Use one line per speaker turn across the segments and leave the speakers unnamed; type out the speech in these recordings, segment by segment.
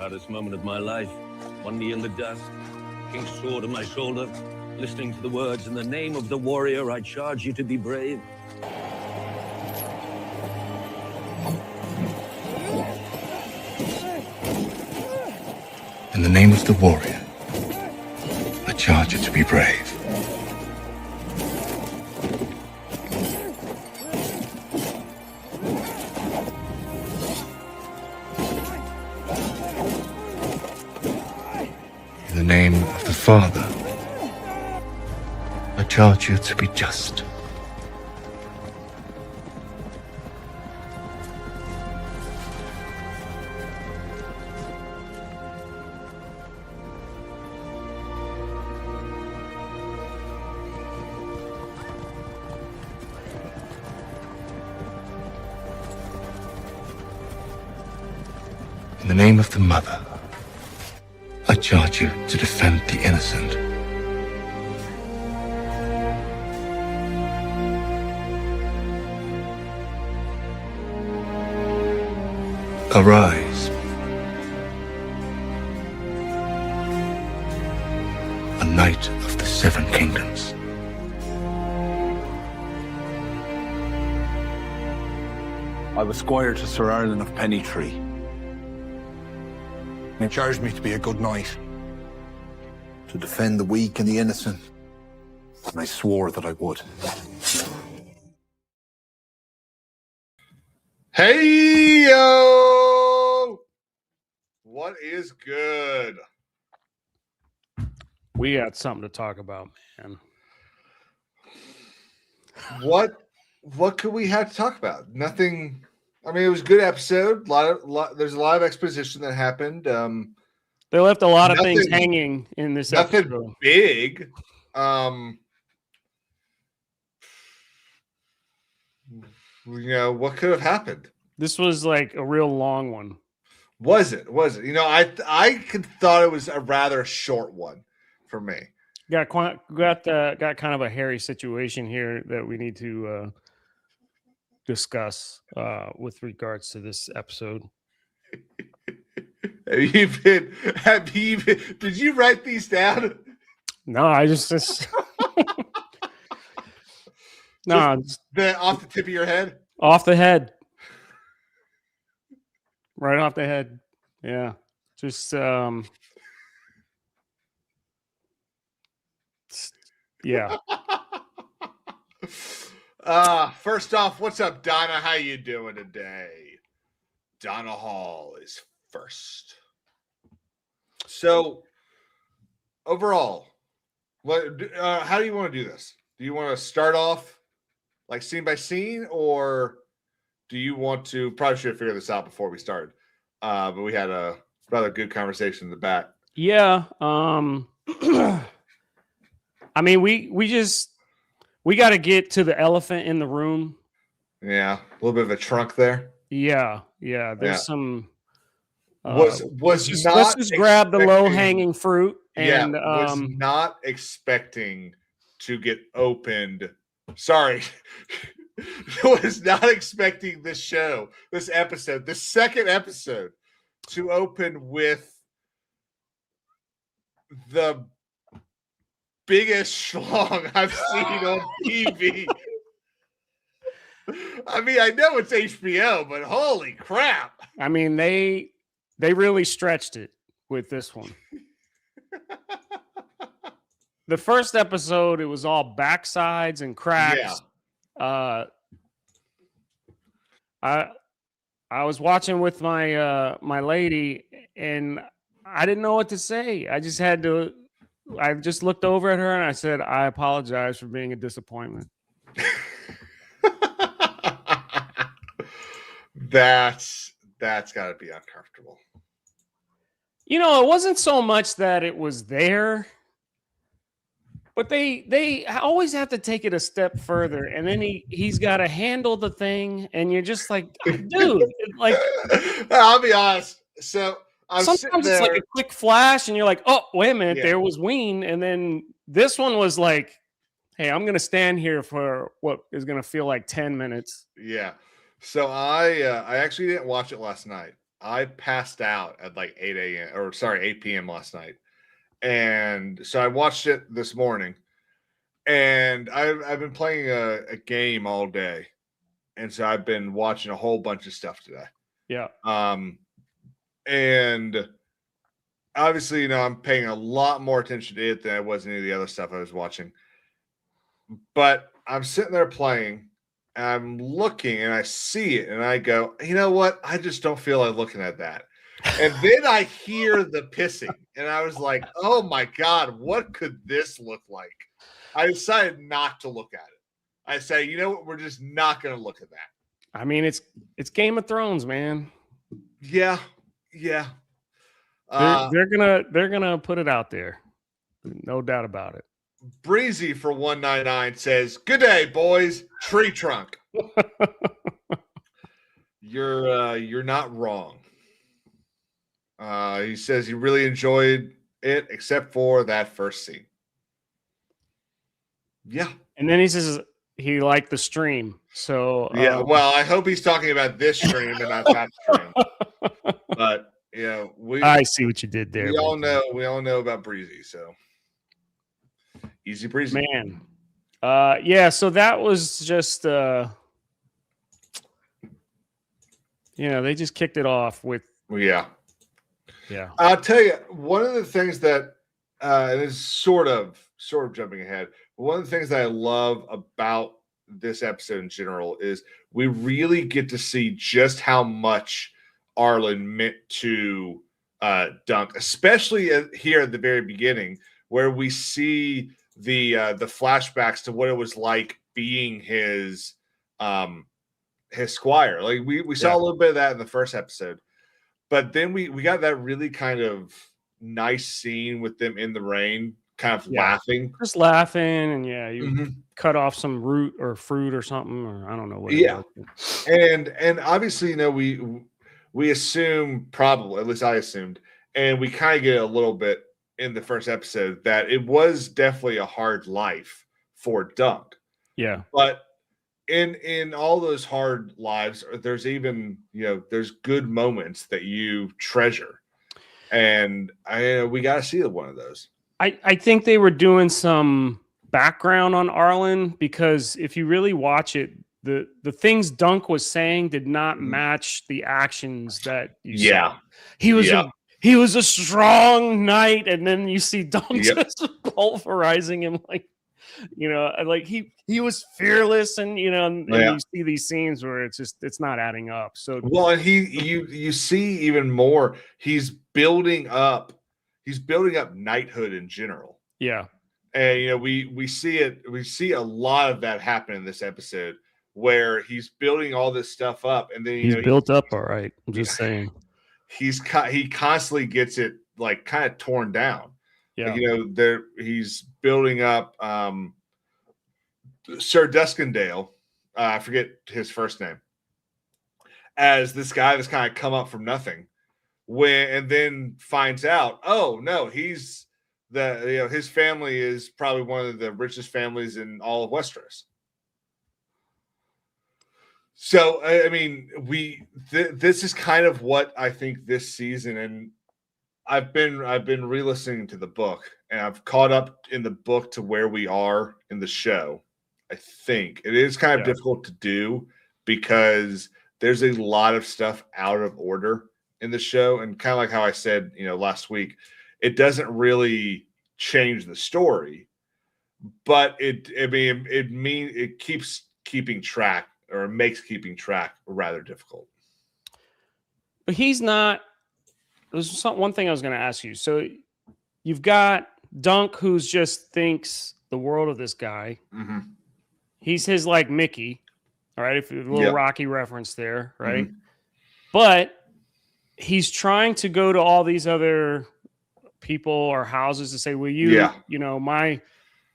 Proudest moment of my life. One knee in the dust, king's sword on my shoulder, listening to the words, in the name of the warrior, I charge you to be brave.
In the name of the warrior, I charge you to be brave. In the name of the Father, I charge you to be just. In the name of the Mother, I charge you to defend the innocent. Arise. A knight of the Seven Kingdoms.
I was squire to Sir Arlen of Pennytree. He charged me to be a good knight, to defend the weak and the innocent, and I swore that I would.
Hey, yo! What is good?
We got something to talk about, man.
What could we have to talk about? Nothing. I mean, it was a good episode. There's a lot of exposition that happened.
They left a lot of things hanging in this
nothing
episode.
Big. What could have happened?
This was like a real long one.
Was it? I thought it was a rather short one for me.
Got kind of a hairy situation here that we need to discuss with regards to this episode.
Did you write these down?
No, I just no,
off the tip of your head?
Off the head. Right off the head. Yeah. Just yeah.
First off, what's up, Donna? How you doing today? Donna Hall is first. So, overall, how do you want to do this? Do you want to start off like scene by scene, or do you want to? Probably should have figured this out before we started, but we had a rather good conversation in the back.
Yeah. I mean, we got to get to the elephant in the room.
Yeah, a little bit of a trunk there.
Yeah. There's some.
Let's
just grab the low hanging fruit. And
was not expecting to get opened. Sorry, was not expecting this episode, the second episode, to open with the biggest schlong I've seen on TV. I mean, I know it's HBO, but holy crap.
I mean, they really stretched it with this one. The first episode, it was all backsides and cracks. Yeah. I was watching with my my lady, and I didn't know what to say. I just looked over at her and I said, I apologize for being a disappointment.
That's got to be uncomfortable.
It wasn't so much that it was there, but they always have to take it a step further, and then he's got to handle the thing, and you're just like, dude, like.
I'll be honest. So
sometimes it's like a quick flash, and you're like, oh, wait a minute, there was Ween, and then this one was like, hey, I'm gonna stand here for what is gonna feel like 10 minutes.
Yeah. So I actually didn't watch it last night. I passed out at like 8 a.m. or sorry, 8 p.m. last night. And so I watched it this morning. And I've been playing a game all day. And so I've been watching a whole bunch of stuff today.
Yeah.
And obviously, I'm paying a lot more attention to it than I was any of the other stuff I was watching. But I'm sitting there playing, and I'm looking, and I see it, and I go, you know what? I just don't feel like looking at that. And then I hear the pissing, and I was like, oh my God, what could this look like? I decided not to look at it. I say, you know what? We're just not going to look at that.
I mean, it's Game of Thrones, man.
Yeah.
They're gonna put it out there, no doubt about it.
Breezy for 199 says, "Good day, boys. Tree trunk." You're not wrong. He says he really enjoyed it, except for that first scene. Yeah.
And then he says he liked the stream. So
yeah, well, I hope he's talking about this stream and not that stream. But
I see what you did there.
We all know about Breezy, so easy breezy.
Man. Yeah, so that was just they just kicked it off with
Yeah.
I'll
tell you, one of the things that is sort of jumping ahead. One of the things that I love about this episode in general is we really get to see just how much Arlen meant to Dunk, especially here at the very beginning, where we see the flashbacks to what it was like being his squire. Like we saw a little bit of that in the first episode, but then we got that really kind of nice scene with them in the rain, kind of laughing,
just laughing, and you cut off some root or fruit or something, or I don't know what.
And obviously, we assume, probably, at least I assumed, and we kind of get a little bit in the first episode that it was definitely a hard life for Dunk.
Yeah.
But in all those hard lives, there's even, there's good moments that you treasure. And we got to see one of those.
I think they were doing some background on Arlen, because if you really watch it, the things Dunk was saying did not match the actions that you saw. He was a strong knight, and then you see Dunk just pulverizing him like he was fearless, and you see these scenes where it's not adding up. So
and you see even more, he's building up knighthood in general.
Yeah.
And we see a lot of that happen in this episode, where he's building all this stuff up, and then
he's built up all right. I'm just saying,
he constantly gets it like kind of torn down.
Yeah,
he's building up Sir Duskendale. I forget his first name, as this guy that's kind of come up from nothing, and then finds out, oh no, he's his family is probably one of the richest families in all of Westeros. So, I mean, this is kind of what I think this season, and I've been re-listening to the book, and I've caught up in the book to where we are in the show. I think it is kind of difficult to do because there's a lot of stuff out of order in the show, and kind of like how I said, last week, it doesn't really change the story, but it keeps keeping track, or makes keeping track rather difficult.
But he's not. There's one thing I was going to ask you. So you've got Dunk, who's just thinks the world of this guy.
Mm-hmm.
He's his like Mickey. All right, if a little Rocky reference there, right?
Mm-hmm.
But he's trying to go to all these other people or houses to say, "Will you,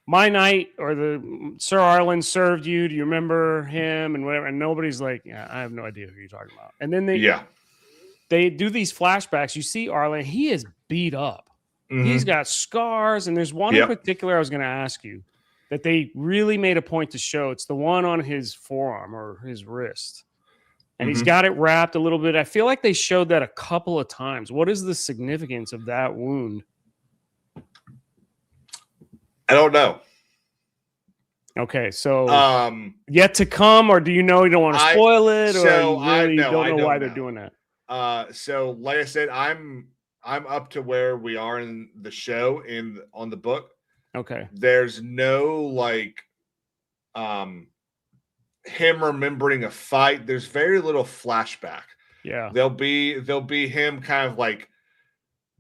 my knight or the Sir Arlen served you? Do you remember him?" And whatever. And nobody's like, "Yeah, I have no idea who you're talking about." And then they do these flashbacks. You see Arlen, he is beat up. Mm-hmm. He's got scars, and there's one in particular I was going to ask you that they really made a point to show. It's the one on his forearm or his wrist. and he's got it wrapped a little bit. I feel like they showed that a couple of times. What is the significance of that wound?
I don't know.
Okay, so yet to come, or do you know you don't want to spoil it, or you really don't know why they're doing that?
So like I said, I'm up to where we are in the show on the book.
Okay.
There's no like him remembering a fight. There's very little flashback.
Yeah.
There'll be him kind of like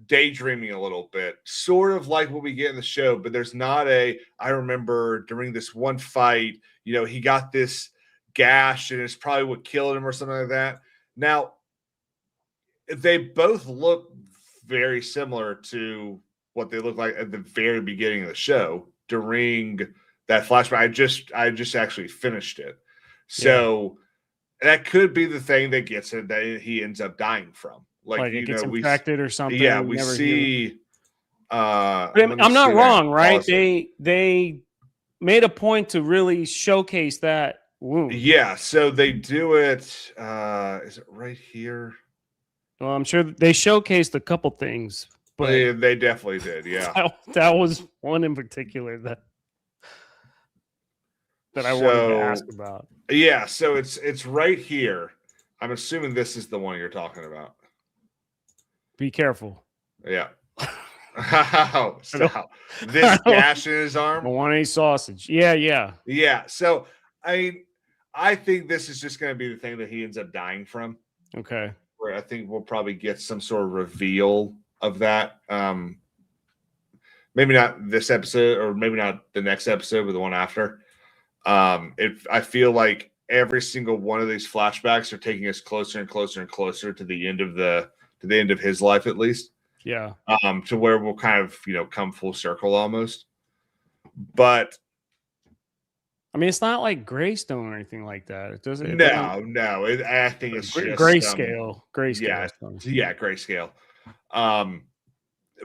daydreaming a little bit, sort of like what we get in the show, but there's not I remember during this one fight, he got this gash and it's probably what killed him or something like that. Now, they both look very similar to what they look like at the very beginning of the show during that flashback. I just actually finished it. So that could be the thing that gets it, that he ends up dying from. Like
it gets infected or something.
Yeah, we see.
I'm not wrong, right? They made a point to really showcase that wound.
Yeah, so they do it. Is it right here?
Well, I'm sure they showcased a couple things, but
they definitely did. Yeah,
that was one in particular that I wanted to ask about.
Yeah, so it's right here. I'm assuming this is the one you're talking about.
Be careful.
Yeah. Stop. This gash in his arm.
I want any sausage. Yeah.
Yeah. So I think this is just going to be the thing that he ends up dying from.
Okay.
Where I think we'll probably get some sort of reveal of that. Maybe not this episode, or maybe not the next episode, but the one after. I feel like every single one of these flashbacks are taking us closer and closer and closer to the end of his life, at least.
Yeah.
To where we'll kind of, come full circle almost. But
I mean, it's not like Greystone or anything like that. It doesn't.
No. I think it's just
grayscale.
Yeah, grayscale.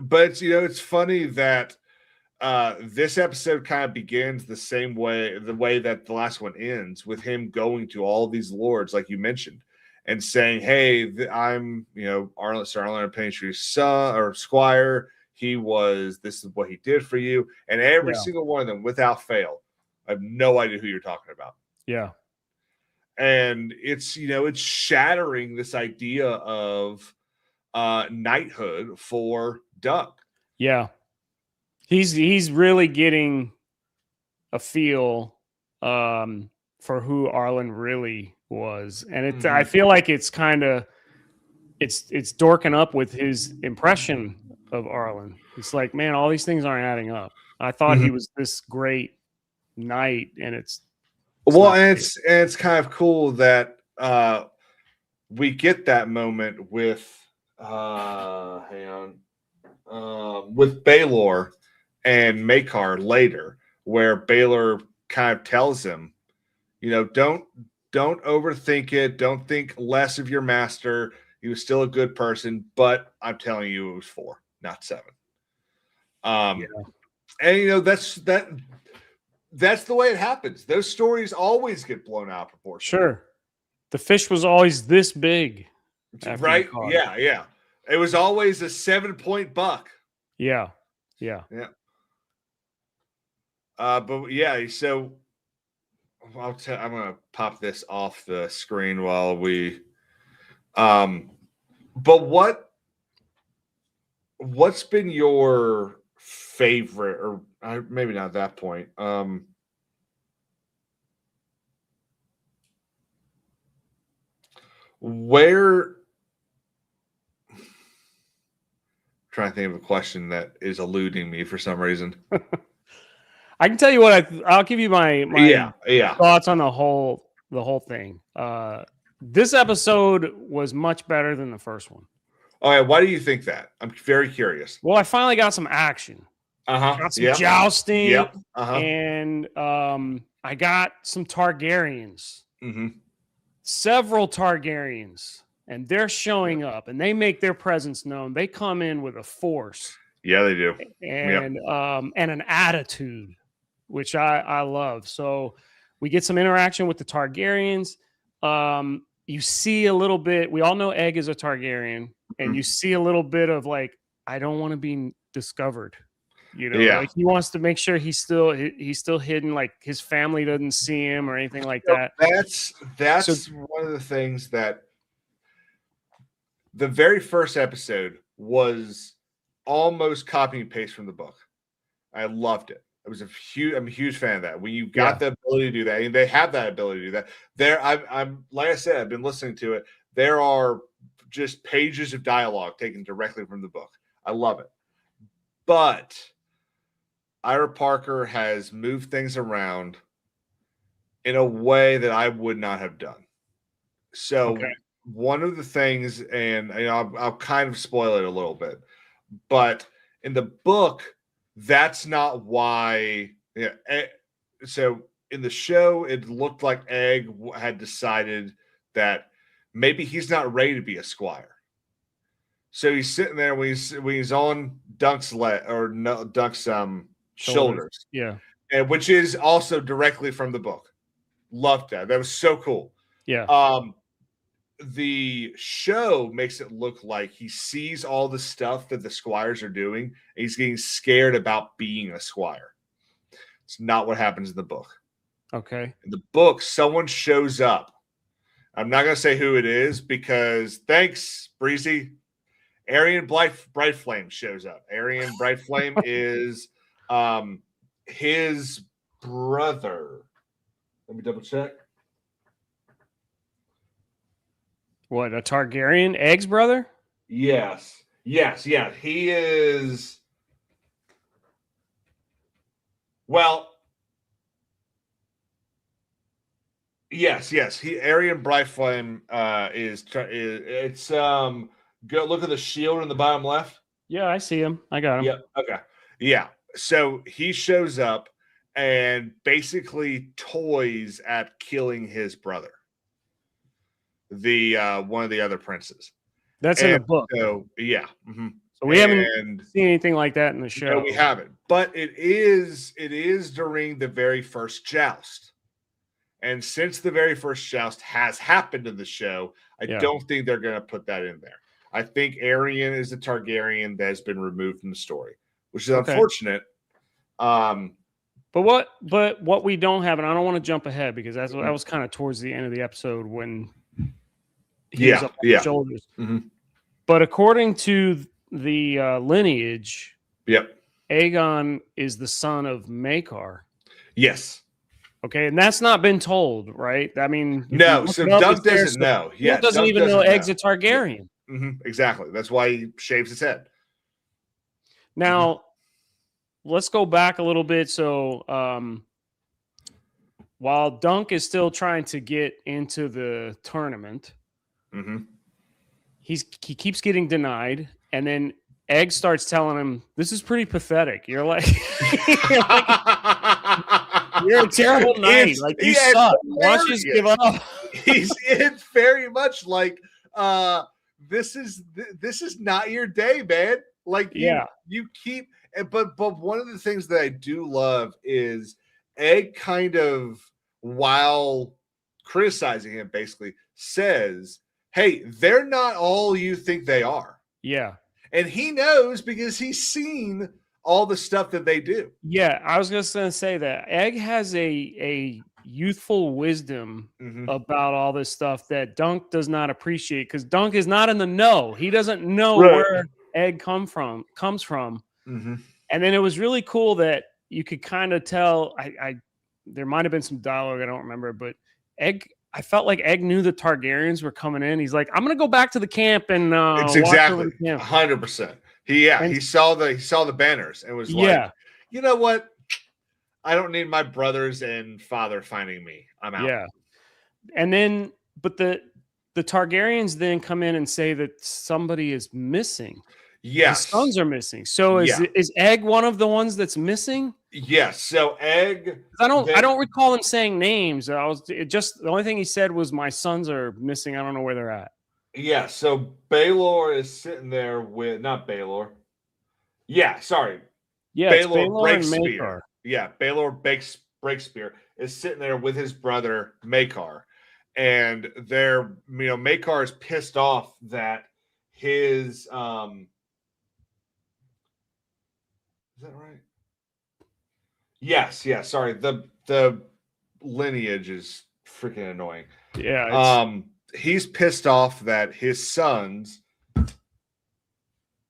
But it's funny that this episode kind of begins the way that the last one ends, with him going to all these lords, like you mentioned, and saying, "Hey, I'm, Sir Arlen Pennytree's son or squire. This is what he did for you." And every single one of them, without fail, I have no idea who you're talking about.
Yeah.
And it's shattering this idea of knighthood for Doug.
Yeah. He's really getting a feel for who Arlen really was. And I feel like it's kind of it's dorking up with his impression of Arlen. It's like, man, all these things aren't adding up. I thought he was this great knight, and it's kind of cool that we get that moment with with Baelor and Maekar later, where Baelor kind of tells him, don't overthink it. Don't think less of your master. He was still a good person, but I'm telling you, it was 4, not 7. And that's the way it happens. Those stories always get blown out of proportion. Sure. The fish was always this big.
Right? Yeah. It was always a 7-point buck.
Yeah.
But yeah, so I'm gonna pop this off the screen while we. But what's been your favorite, or maybe not that point? Where? Trying to think of a question that is eluding me for some reason.
I can tell you what I'll give you my thoughts on the whole thing. This episode was much better than the first one.
All right, why do you think that? I'm very curious.
Well, I finally got some action. Got some jousting. And I got some Targaryens. Several Targaryens. And they're showing up, and they make their presence known. They come in with a force.
Yeah, they do.
And an attitude, which I love. So we get some interaction with the Targaryens. you see a little bit. We all know Egg is a Targaryen, and you see a little bit of like, I don't want to be discovered. Like he wants to make sure he's still hidden, like his family doesn't see him or anything like that.
That's one of the things that the very first episode was almost copy and paste from the book. I loved it. I'm a huge fan of that. When you got the ability to do that, and they have that ability to do that. I'm like I said, I've been listening to it. There are just pages of dialogue taken directly from the book. I love it. But Ira Parker has moved things around in a way that I would not have done. So one of the things, and I'll kind of spoil it a little bit, but in the book, that's not why. So in the show, it looked like Egg had decided that maybe he's not ready to be a squire. So he's sitting there when he's on Dunk's shoulders.
Yeah.
And which is also directly from the book. Loved that. That was so cool.
Yeah.
The show makes it look like he sees all the stuff that the squires are doing, and he's getting scared about being a squire. It's not what happens in the book.
Okay.
In the book, someone shows up. I'm not going to say who it is because thanks, Breezy. Arian Brightflame shows up. Arian Brightflame is his brother. Let me double check.
What, a Targaryen? Egg's brother?
Yes. He is. Well, yes. Arian Brightflame is. It's go look at the shield in the bottom left.
Yeah, I see him. I got him.
Yeah. Okay. Yeah. So he shows up and basically toys at killing his brother, the one of the other princes.
That's in the book.
So yeah. Mm-hmm.
So we haven't seen anything like that in the show.
No, we haven't. But it is during the very first joust. And since the very first joust has happened in the show, I don't think they're going to put that in there. I think Arian is the Targaryen that has been removed from the story, which is unfortunate.
But what we don't have, and I don't want to jump ahead because that was kind of towards the end of the episode when he was up on the shoulders.
Mm-hmm.
But according to the lineage, Aegon is the son of Maekar.
Yes.
Okay, and that's not been told, right? I mean,
no. So Doug doesn't know. Yeah,
Doug doesn't even know Egg's a Targaryen.
Mm-hmm. Exactly. That's why he shaves his head.
Now, let's go back a little bit. So, while Dunk is still trying to get into the tournament, he keeps getting denied, and then Egg starts telling him, "This is pretty pathetic." You're like, you're a terrible knight. Like you suck. Why don't you just give up?
It's very much like this is not your day, man. Like you keep, but one of the things that I do love is Egg kind of, while criticizing him, basically says, "Hey, they're not all you think they are."
Yeah.
And he knows because he's seen all the stuff that they do.
Yeah, I was just going to say that Egg has a youthful wisdom about all this stuff that Dunk does not appreciate because Dunk is not in the know. He doesn't know where Egg comes from. And then it was really cool that you could kind of tell. There might have been some dialogue, I don't remember, but I felt like Egg knew the Targaryens were coming in. He's like, I'm going to go back to the camp and
it's exactly 100%. He saw the banners and was like, you know what? I don't need my brothers and father finding me. I'm out.
Yeah. And then, but the Targaryens then come in and say that somebody is missing.
Yes.
His sons are missing. So is Egg one of the ones that's missing?
Yes. So Egg,
I don't recall him saying names. The only thing he said was my sons are missing. I don't know where they're at.
Yeah. So Baelor is sitting there with not Baelor. Yeah. Sorry.
Yeah.
Baelor Breakspear. Yeah. Baelor Breakspear is sitting there with his brother Maekar, and they're, Maekar is pissed off that his, is that right? Yes. Sorry. The lineage is freaking annoying.
Yeah.
He's pissed off that his sons,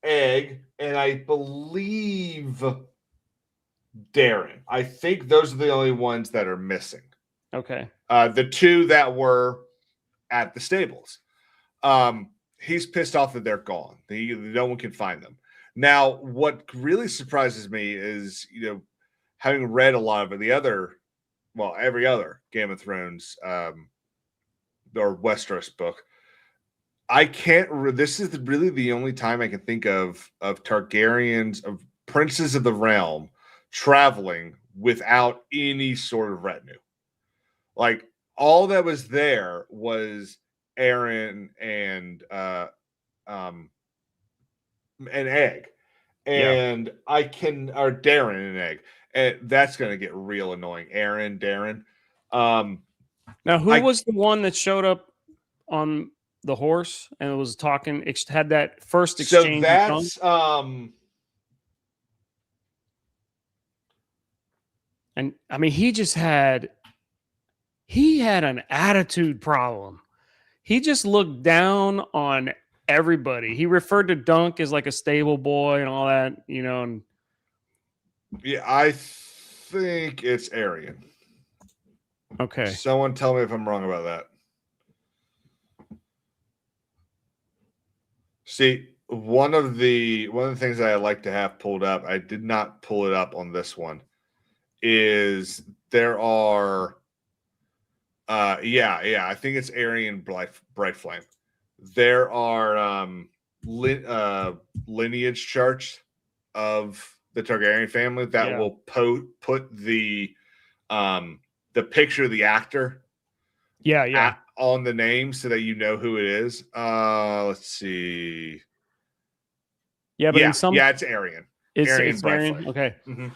Egg, and I believe Darren. I think those are the only ones that are missing.
Okay.
The two that were at the stables. He's pissed off that they're gone. No one can find them. Now, what really surprises me is, having read a lot of every other Game of Thrones or Westeros book, I can't. This is really the only time I can think of Targaryens, of princes of the realm, traveling without any sort of retinue. Like, all that was there was Aaron and Egg, and or Darren and Egg, and that's going to get real annoying. Darren.
Now, who was the one that showed up on the horse and was talking? Had that first exchange.
So that's
and I mean, he had an attitude problem. He just looked down on everybody. He referred to Dunk as like a stable boy and all that, and
yeah, I think it's Aryan.
Okay.
Someone tell me if I'm wrong about that. See, one of the things that I like to have pulled up, I did not pull it up on this one, is there are I think it's Aryan Bright Flame. There are lineage charts of the Targaryen family that will put the picture of the actor on the name so that you know who it is. Let's see.
Yeah, but
it's Aryan.
It's Aryan. Okay.
Mm-hmm.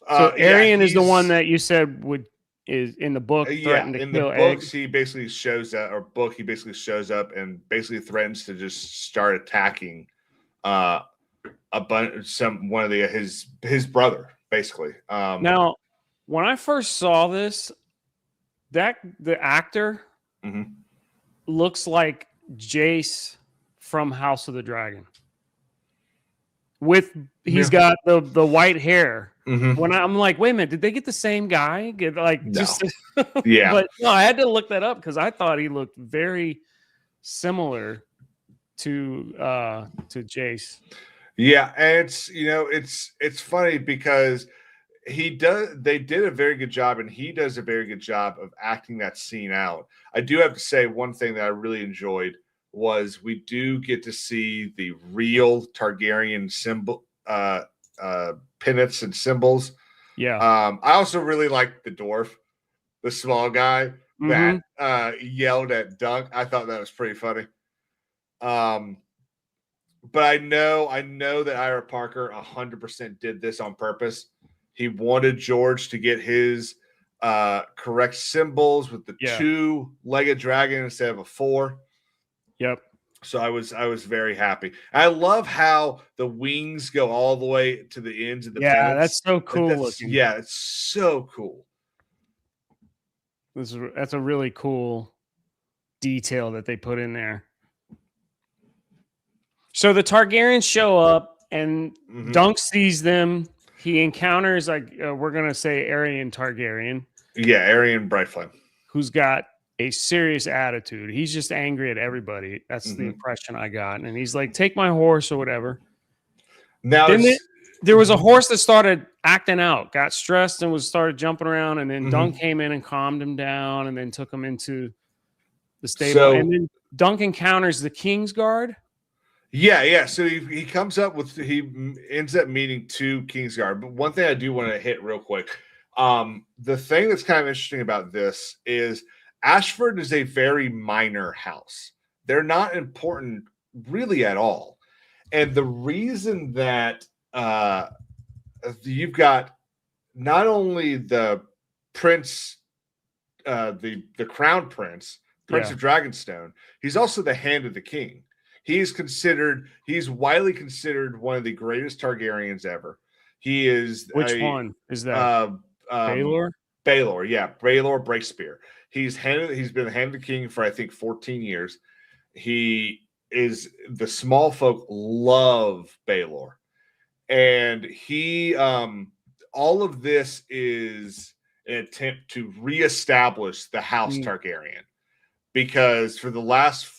So Aryan is the one that you said is in the book threatened to kill Egg.
He basically shows up, and basically threatens to just start attacking his brother, basically.
Now, when I first saw this, the actor looks like Jace from House of the Dragon. He's got the white hair. When I'm like, wait a minute, did they get the same guy? But no, I had to look that up because I thought he looked very similar to Jace.
Yeah, and it's funny because they did a very good job, and he does a very good job of acting that scene out. I do have to say one thing that I really enjoyed was we do get to see the real Targaryen symbol pennants and symbols.
Yeah.
I also really liked the dwarf, the small guy that yelled at Dunk. I thought that was pretty funny. But I know that Ira Parker 100% did this on purpose. He wanted George to get his correct symbols with the two-legged dragon instead of a four.
Yep.
So I was very happy. I love how the wings go all the way to the ends of the pennants.
That's so cool looking.
Yeah, it's so cool.
That's a really cool detail that they put in there. So the Targaryens show up, and Dunk sees them. He encounters, we're going to say Aryan Targaryen.
Yeah, Aryan Bright Flame.
Who's got a serious attitude. He's just angry at everybody. That's the impression I got. And he's like, take my horse or whatever.
Now
there was a horse that started acting out, got stressed and started jumping around. And then Dunk came in and calmed him down and then took him into the stable. And then Dunk encounters the Kingsguard.
Yeah. So he comes up with, he ends up meeting two Kingsguard. But one thing I do want to hit real quick. The thing that's kind of interesting about this is Ashford is a very minor house. They're not important really at all. And the reason that you've got not only the Prince the crown prince, Prince
Yeah.
of Dragonstone. He's also the hand of the king. He's widely considered one of the greatest Targaryens ever. He is
Which one is that?
Baelor.
Baylor?
Baelor Breakspear. He's been the hand of the king for I think 14 years. The small folk love Baelor. And he all of this is an attempt to reestablish the House Targaryen. Because for the last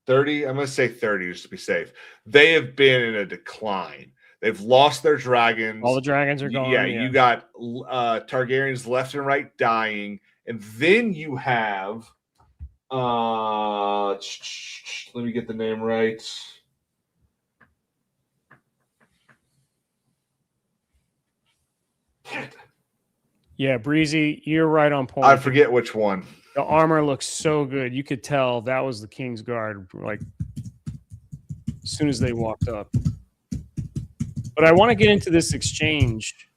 30, I'm going to say 30 just to be safe, they have been in a decline. They've lost their dragons.
All the dragons are gone.
Yeah, you got Targaryens left and right dying. And then you have, let me get the name right.
Yeah, Breezy, you're right on point.
I forget which one.
The armor looks so good. You could tell that was the King's Guard, like as soon as they walked up. But I want to get into this exchange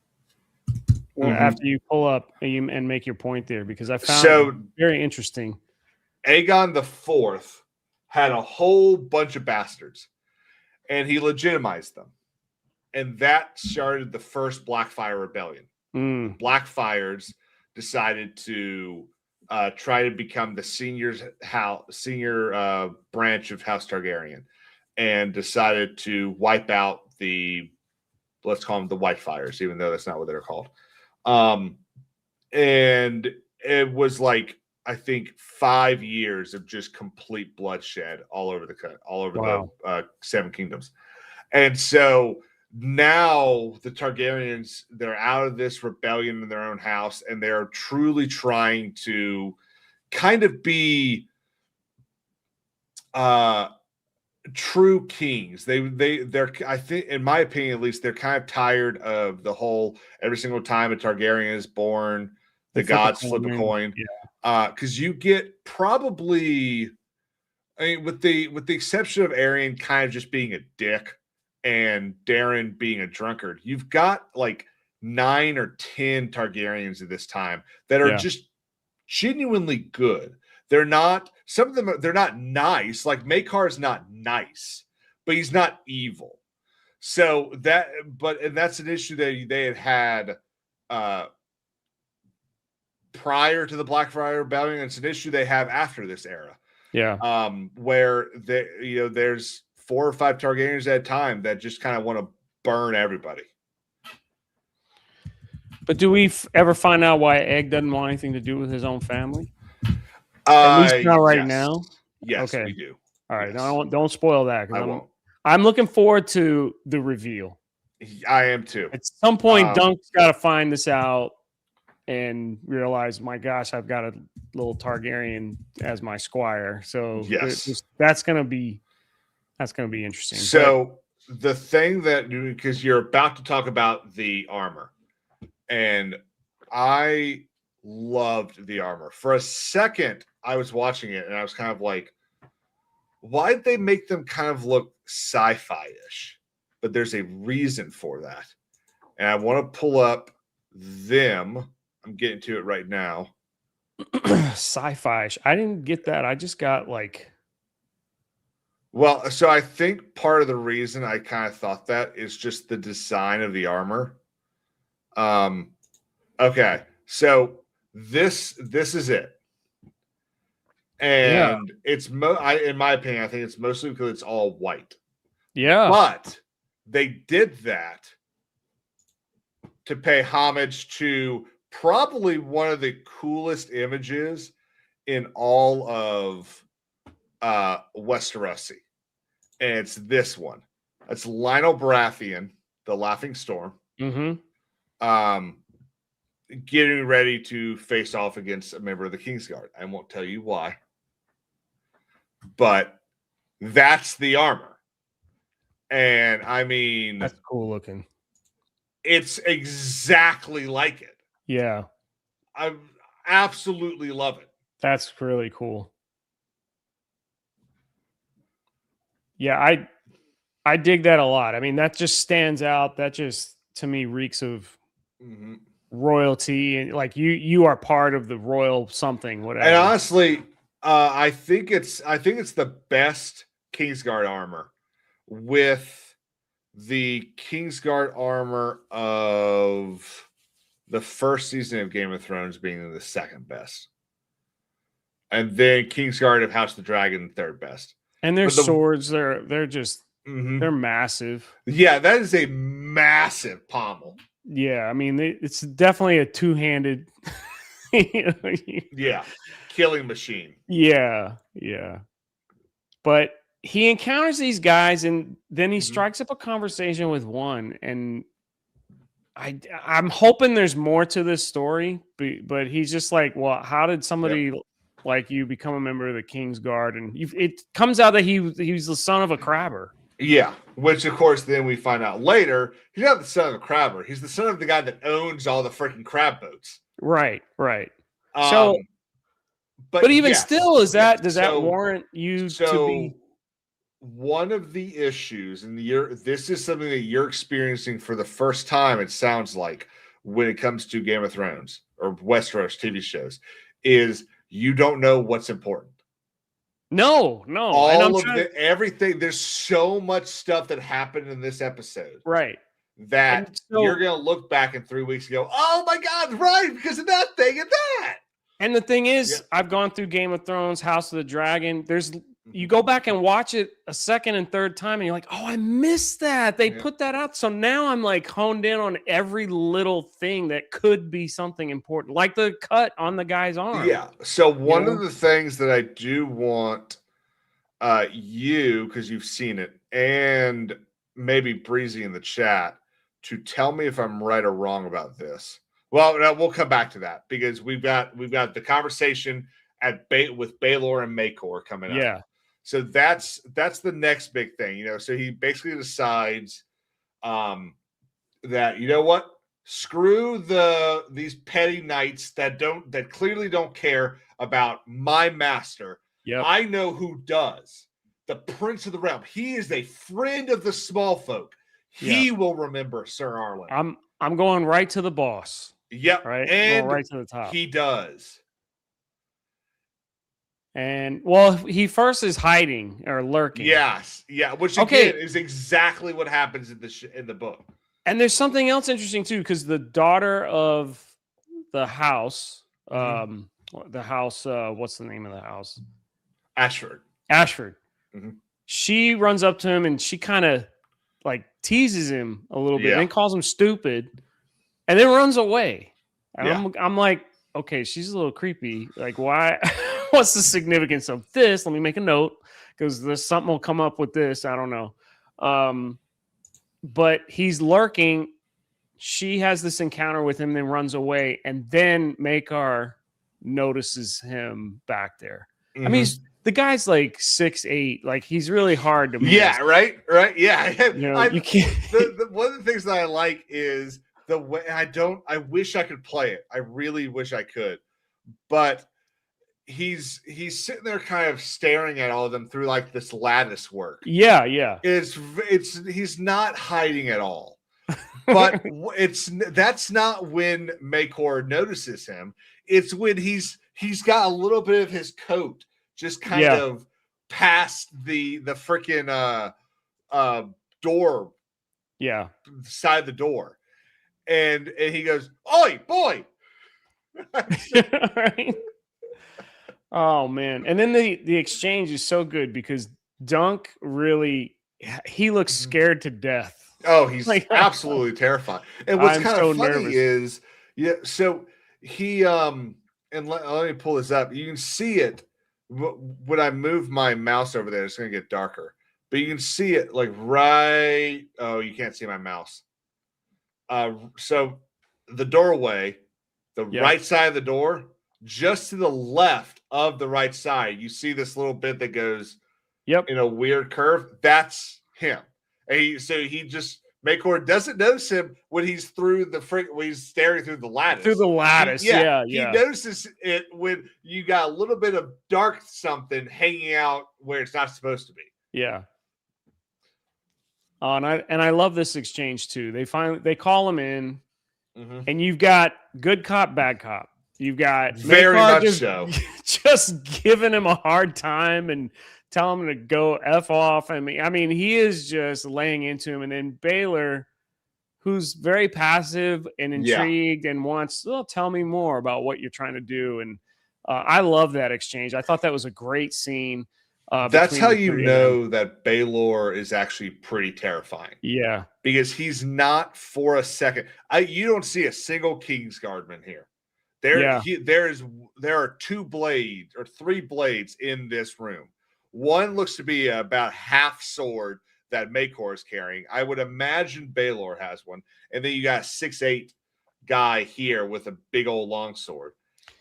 after you pull up and make your point there, because I found it very interesting.
Aegon IV had a whole bunch of bastards, and he legitimized them. And that started the first Blackfire Rebellion. Blackfires decided to try to become the senior branch of House Targaryen, and decided to wipe out let's call them the Whitefires, even though that's not what they're called. And it was like, I think 5 years of just complete bloodshed all over the Seven Kingdoms. And so now the Targaryens, they're out of this rebellion in their own house, and they're truly trying to kind of be true kings. They're I think, in my opinion at least, they're kind of tired of the whole every single time a Targaryen is born, the gods flip a coin. Because you get probably, I mean, with the exception of Aerion kind of just being a dick and Darren being a drunkard, you've got like 9 or 10 Targaryens at this time that are just genuinely good. They're not, some of them, they're not nice. Like Maekar's not nice, but he's not evil. So that's an issue that they had prior to the Blackfire Rebellion. It's an issue they have after this era.
Yeah.
Where there's 4 or 5 Targaryens at a time that just kind of want to burn everybody.
But do we ever find out why Egg doesn't want anything to do with his own family? At least not right now.
Yes,
okay.
we do.
All right.
Yes.
No, don't spoil that.
I won't.
I'm looking forward to the reveal.
I am too.
At some point, Dunk's got to find this out and realize, my gosh, I've got a little Targaryen as my squire. So that's gonna be interesting.
So the thing that, because you're about to talk about the armor, and I loved the armor. For a second, I was watching it and I was kind of like, why'd they make them kind of look sci-fi-ish? But there's a reason for that. And I want to pull up them. I'm getting to it right now.
Sci-fi-ish. I didn't get that. I just got like...
Well, so I think part of the reason I kind of thought that is just the design of the armor. Okay, so this is it. And it's in my opinion, I think it's mostly because it's all white.
Yeah.
But they did that to pay homage to probably one of the coolest images in all of Westeros. And it's this one. It's Lionel Baratheon, the Laughing Storm, getting ready to face off against a member of the Kingsguard. I won't tell you why. But that's the armor. And I mean,
that's cool looking.
It's exactly like it.
Yeah.
I absolutely love it.
That's really cool. Yeah, I dig that a lot. I mean, that just stands out. That just, to me, reeks of royal royalty, and like you are part of the royal something, whatever.
And honestly, I think it's the best Kingsguard armor, with the Kingsguard armor of the first season of Game of Thrones being the second best, and then Kingsguard of House of the Dragon third best.
And their swords, they're just
Mhm.
they're massive.
Yeah, that is a massive pommel.
Yeah, I mean, it's definitely a two-handed.
Yeah, killing machine.
Yeah. But he encounters these guys, and then he
Mhm.
strikes up a conversation with one, and I'm hoping there's more to this story, but he's just like, well, how did somebody like you become a member of the King's Guard? And it comes out that he was the son of a crabber.
Yeah, which of course then we find out later he's not the son of a crabber. He's the son of the guy that owns all the freaking crab boats.
Right. So, but even
yes,
still, does that
so-
warrant you to be?
One of the issues, and this is something that you're experiencing for the first time, it sounds like, when it comes to Game of Thrones or Westeros TV shows, is you don't know what's important.
No.
All of everything. There's so much stuff that happened in this episode,
right?
That you're gonna look back in 3 weeks and go, "Oh my God, right? Because of that thing and that."
And the thing is, I've gone through Game of Thrones, House of the Dragon. You go back and watch it a second and third time, and you're like, "Oh, I missed that. They put that out." So now I'm like honed in on every little thing that could be something important, like the cut on the guy's arm.
Yeah. So one of the things that I do want you, because you've seen it, and maybe Breezy in the chat, to tell me if I'm right or wrong about this. Well, no, we'll come back to that, because we've got the conversation with Baelor and Maekor coming up.
Yeah.
So that's the next big thing, So he basically decides that, you know what? Screw these petty knights that clearly don't care about my master.
Yeah.
I know who does. The Prince of the Realm. He is a friend of the small folk. He will remember Sir Arlen.
I'm going right to the boss.
Yep.
Right.
And
right to the top.
He does.
And well, he first is hiding or lurking.
Yes. Yeah. Which again is exactly what happens in the book.
And there's something else interesting too, because the daughter of the house, the house, what's the name of the house?
Ashford. Mm-hmm.
She runs up to him and she kind of like teases him a little bit, and then calls him stupid, and then runs away. And I'm like, okay, she's a little creepy. Like, why? What's the significance of this? Let me make a note, because there's something will come up with this. I don't know. But he's lurking. She has this encounter with him, then runs away, and then Maekar notices him back there.
Mm-hmm.
I mean, the guy's like 6'8". Like, he's really hard to miss.
Yeah, right. Yeah.
You can't.
One of the things that I like is the way I wish I could play it. I really wish I could, but he's sitting there kind of staring at all of them through like this lattice work.
Yeah.
He's not hiding at all. But that's not when Maekor notices him. It's when he's got a little bit of his coat just kind of past the freaking door.
Yeah.
Side of the door. And he goes, "Oi, boy."
Right. Oh man. And then the exchange is so good, because Dunk really, he looks scared to death.
Oh, he's like, absolutely terrified. And what's kind of funny is, so he and let me pull this up. You can see it when I move my mouse over there. It's going to get darker, but you can see it like right. Oh, you can't see my mouse. So the doorway, the right side of the door, just to the left of the right side, you see this little bit that goes in a weird curve. That's him. And Maekor doesn't notice him when he's through when he's staring through the lattice.
Through the lattice,
He notices it when you got a little bit of dark something hanging out where it's not supposed to be.
Yeah. Oh, and I love this exchange too. They call him in,
Mhm.
and you've got good cop, bad cop. You've got
Very
Maekar
much
just,
so.
just giving him a hard time and telling him to go F off. I mean, he is just laying into him. And then Baylor, who's very passive and
Yeah.
intrigued and wants, oh, tell me more about what you're trying to do. And I love that exchange. I thought that was a great scene.
That's
between
how
the
you
three of them.
know that Baylor is actually pretty terrifying
Yeah.
because he's not for a second. You don't see a single Kingsguardman here.
Yeah.
There are 2 blades or 3 blades in this room. One looks to be about half sword that Maekar is carrying. I would imagine Baylor has one, and then you got a 6'8" guy here with a big old long sword,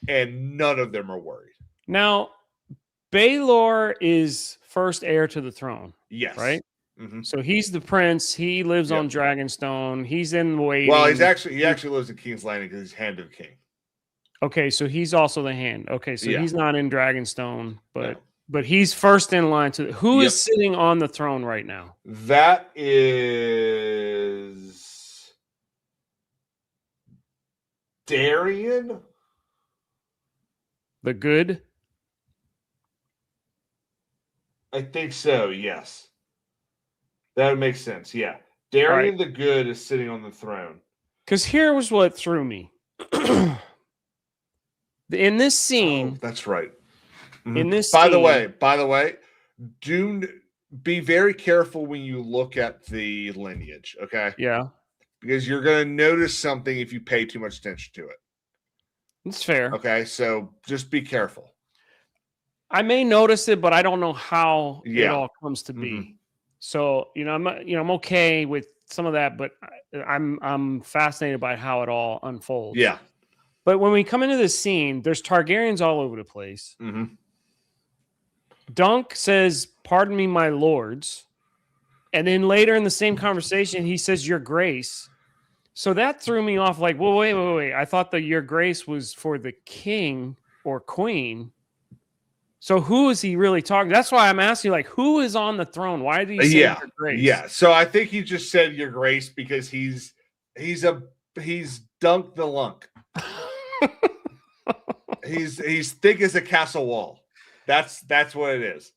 and none of them are worried.
Now, Baylor is first heir to the throne.
Yes,
Right?
Mhm.
So he's the prince. He lives
Yep.
on Dragonstone. He's in waiting.
Well, he actually lives in King's Landing because he's hand of the king.
Okay, so he's also the hand. Okay, so
Yeah.
he's not in Dragonstone,
No.
but he's first in line to who
Yep.
is sitting on the throne right now?
That is Darian.
The good?
I think so. Yes, that would make sense. Yeah, Darian the Good is sitting on the throne.
Because here was what threw me. In this
Oh,
scene,
that's right. Mhm.
in this
By the
scene-
way, be very careful when you look at the lineage, okay?
yeah,
Because you're going to notice something if you pay too much attention to it.
it's fair.
Okay, so just be careful.
I may notice it, but I don't know how it
Yeah.
all comes to be.
Mhm.
So I'm okay with some of that, but I'm fascinated by how it all unfolds.
Yeah.
But when we come into this scene, there's Targaryens all over the place.
Mm-hmm.
Dunk says, "Pardon me, my lords," and then later in the same conversation, he says, "Your Grace." So that threw me off. Like, well, wait. I thought the "Your Grace" was for the king or queen. So who is he really talking? That's why I'm asking, like, who is on the throne? Why did he say
Yeah.
Your Grace?
Yeah. So I think he just said Your Grace because he's Dunk the Lunk. he's thick as a castle wall. That's what it is.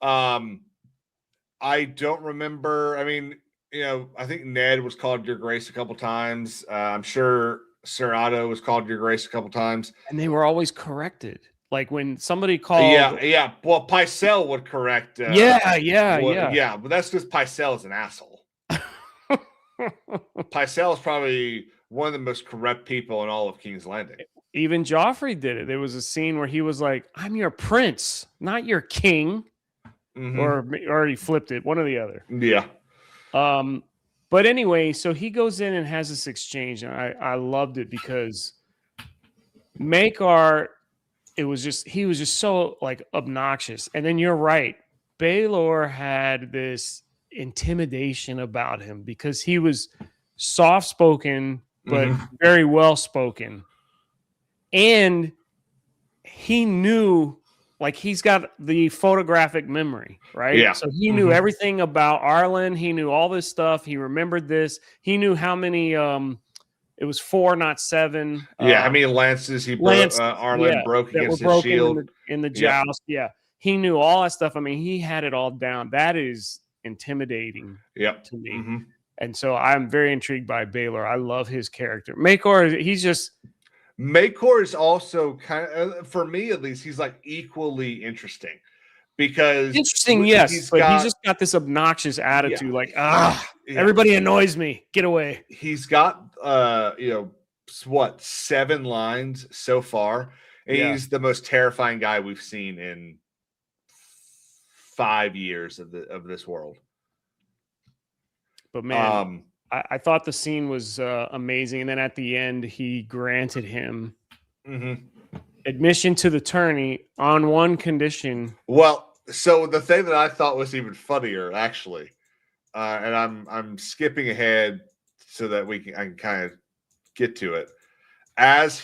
I don't remember. I mean, I think Ned was called Your Grace a couple times. I'm sure Sir Otto was called Your Grace a couple times.
And they were always corrected. Like when somebody called.
Yeah. Well, Pycelle would correct.
Yeah.
But that's because Pycelle is an asshole. Pycelle is probably one of the most corrupt people in all of King's Landing.
Even Joffrey did it. There was a scene where he was like, "I'm your prince, not your king," or he flipped it, one or the other.
Yeah.
But anyway, so he goes in and has this exchange, and I loved it because Maekar, he was just so like obnoxious. And then you're right, Baylor had this intimidation about him because he was soft spoken but very well spoken, and he knew, like, he's got the photographic memory, right?
Yeah.
So he knew everything about Arlen. He knew all this stuff. He remembered this. He knew how many. It was 4, not 7.
Yeah, how many lances Arlen broke against his shield
in the joust. Yeah, he knew all that stuff. I mean, he had it all down. That is intimidating to me. And so I'm very intrigued by Baylor. I love his character. Maekar,
Maekar is also kind of, for me at least, he's like equally interesting because
yes, but he's just got this obnoxious attitude, like, everybody annoys me. Get away.
He's got 7 lines so far, and he's the most terrifying guy we've seen in 5 years of this world.
But man, I thought the scene was amazing. And then at the end, he granted him admission to the tourney on one condition.
Well, so the thing that I thought was even funnier, actually, and I'm skipping ahead so that I can kind of get to it. As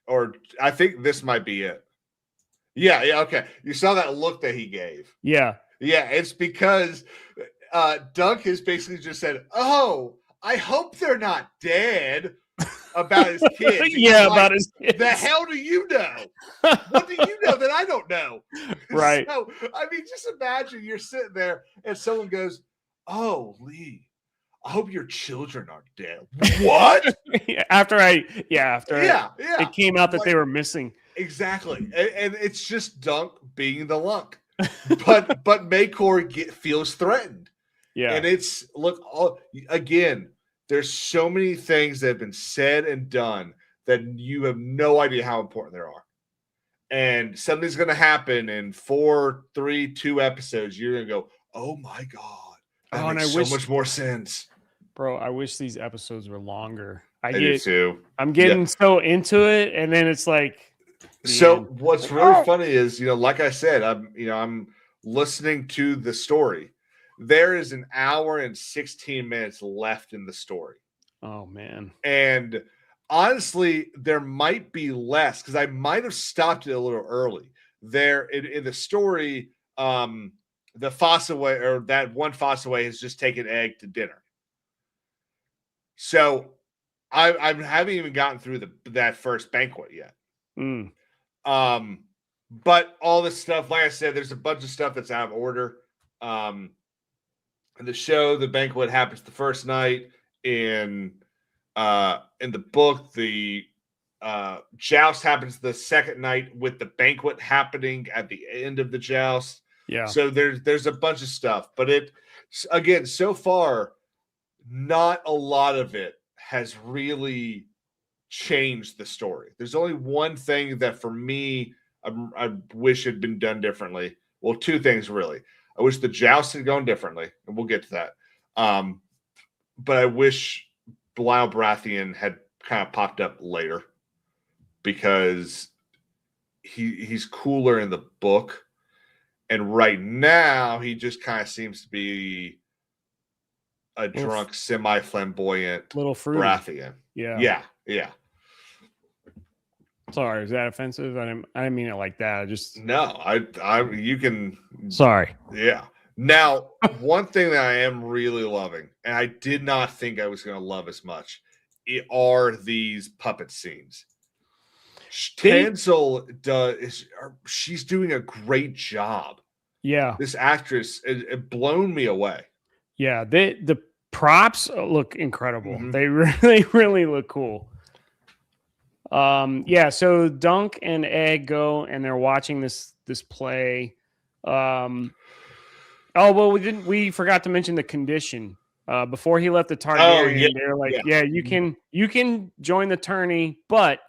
I think this might be it. Yeah, okay. You saw that look that he gave.
Yeah.
Yeah, it's because Dunk has basically just said, "Oh, I hope they're not dead about his kids.
Yeah,
Like,
about his kids.
the hell do you know? What do you know that I don't know?
Right.
So, I mean, just imagine you're sitting there and someone goes, "Oh, Lee, I hope your children aren't dead." What?
after
Yeah.
it came out that
Like,
they were missing.
exactly. And it's just Dunk being the lunk. But Maycor feels threatened.
Yeah.
And it's again, there's so many things that have been said and done that you have no idea how important there are. And something's going to happen in 4, 3, 2 episodes. You're going to go, "Oh my God. That
and
makes so much more sense."
Bro, I wish these episodes were longer.
I do too.
I'm getting so into it, and then it's like.
So what's really funny is, like I said, I'm listening to the story. There is an hour and 16 minutes left in the story.
Oh man.
And honestly, there might be less because I might have stopped it a little early. There in the story, the Fossaway, or that one Fossaway, has just taken Egg to dinner. So I haven't even gotten through that first banquet yet.
Mm.
But all this stuff, like I said, there's a bunch of stuff that's out of order. In the show, the banquet happens the first night. In the book, the joust happens the second night, with the banquet happening at the end of the joust.
Yeah.
So there's a bunch of stuff, but again, so far, not a lot of it has really changed the story. There's only one thing that for me, I wish had been done differently. Well, two things really. I wish the joust had gone differently, and we'll get to that. But I wish Lyle Baratheon had kind of popped up later, because he's cooler in the book, and right now he just kind of seems to be a drunk, semi-flamboyant
little fruity.
Baratheon. Yeah.
Sorry, is that offensive? I didn't mean it like that.
No, you can.
Sorry.
Yeah. Now, one thing that I am really loving, and I did not think I was going to love as much, are these puppet scenes. Tansel she's doing a great job.
Yeah.
This actress, it blown me away.
Yeah, the props look incredible.
Mm-hmm.
They really look cool. Yeah, so Dunk and Egg go and they're watching this play. We forgot to mention the condition. Before he left the Targaryen, they're like, you can join the tourney, but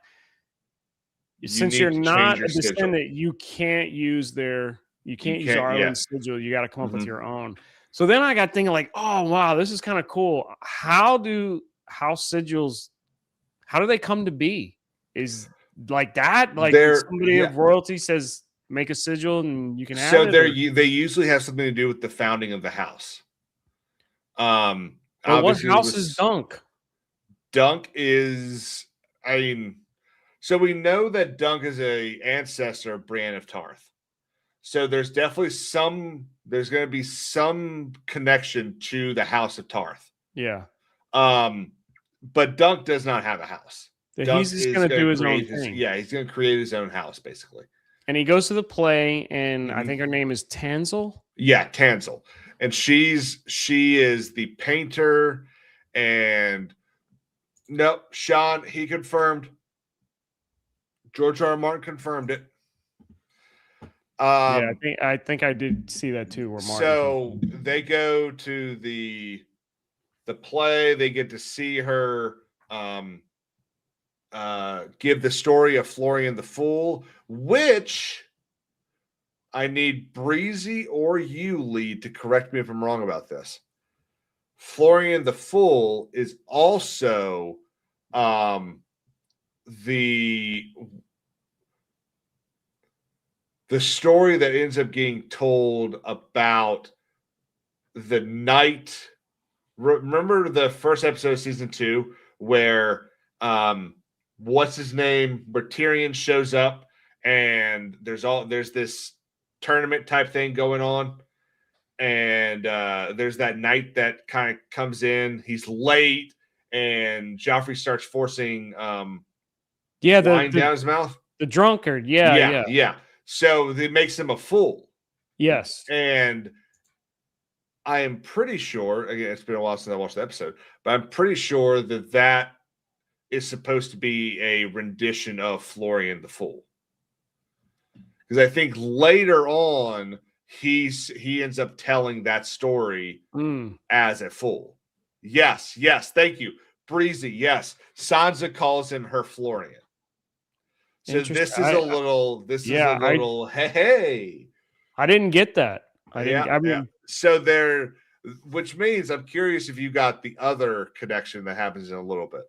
since you're not a descendant, you can't use Arlen's sigil. You got to come up with your own. So then I got thinking, like, oh wow, this is kind of cool. How do they come to be? Is like that? Like somebody of royalty says, make a sigil and you can have it?
So they usually have something to do with the founding of the house.
What house is Dunk?
Dunk is, so we know that Dunk is a ancestor of Brienne of Tarth. So there's definitely there's going to be some connection to the House of Tarth.
Yeah.
But Dunk does not have a house.
He's just going to do his own thing.
Yeah, he's going to create his own house, basically.
And he goes to the play, and I think her name is Tansel.
Yeah, Tansel. And she is the painter. And nope, Sean, he confirmed. George R. R. Martin confirmed it.
I think I did see that too. Where Martin.
So they go to the play. They get to see her give the story of Florian the Fool, which I need Breezy or you, Lee, to correct me if I'm wrong about this. Florian the Fool is also the story that ends up getting told about the night. Remember the first episode of season 2 where what's his name? Where Tyrion shows up and there's this tournament type thing going on, and there's that knight that kind of comes in. He's late, and Joffrey starts forcing wine down his mouth.
The drunkard, yeah.
So it makes him a fool.
Yes.
And I am pretty sure, again, it's been a while since I watched the episode, but I'm pretty sure that is supposed to be a rendition of Florian the Fool. Because I think later on, he ends up telling that story as a fool. Yes, thank you. Breezy, yes. Sansa calls him her Florian. So this is a little, hey.
I didn't get that. I mean,
so which means I'm curious if you got the other connection that happens in a little bit.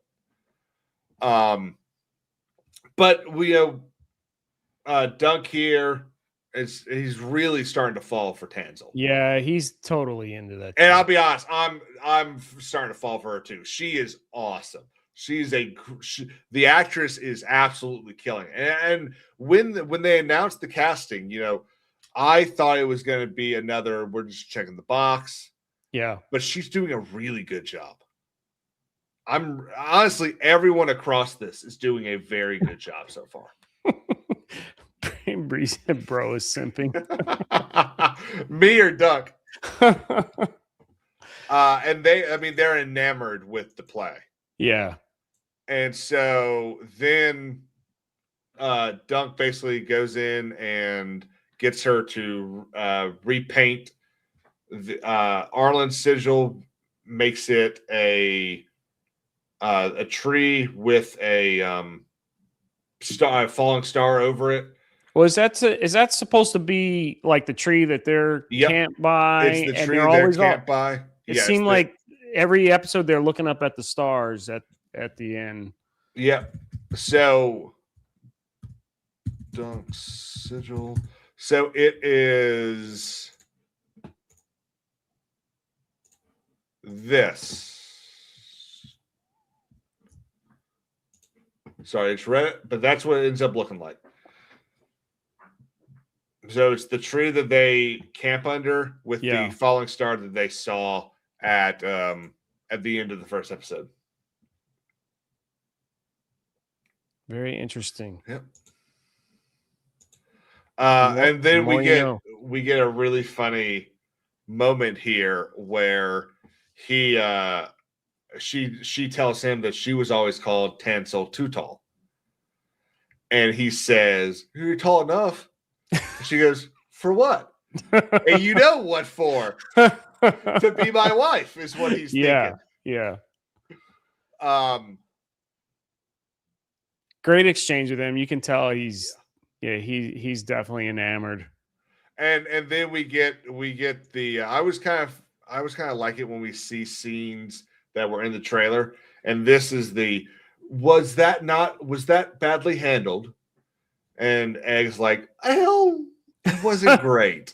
But we Dunk here he's really starting to fall for Tanzel.
Yeah, he's totally into that.
And I'll be honest, I'm starting to fall for her too. She is awesome. The actress is absolutely killing it. And when they announced the casting, I thought it was going to be another, we're just checking the box.
Yeah.
But she's doing a really good job. I'm honestly, everyone across this is doing a very good job so far.
Breeze said, bro is simping.
Me or Duck. And they're enamored with the play.
Yeah.
And so then Dunk basically goes in and gets her to repaint the Arlen's sigil, makes it a tree with a falling star over it.
Well, is that supposed to be like the tree that they're camped by?
It's the tree they're camped by.
It seemed like every episode they're looking up at the stars at the end.
Yep. So Dunk's sigil. So it is this. Sorry, it's red, but that's what it ends up looking like. So it's the tree that they camp under with the falling star that they saw at the end of the first episode.
Very interesting.
Yep. And then we get a really funny moment here where she tells him that she was always called Tansel Too Tall. And he says, "You're tall enough." She goes, "For what?" And you know what for. To be my wife is what he's thinking.
Yeah. Great exchange with him. You can tell he's definitely enamored.
And then we get the I was kind of like it when we see scenes that were in the trailer, and this is was that badly handled? And Egg's like, "Hell, it wasn't great."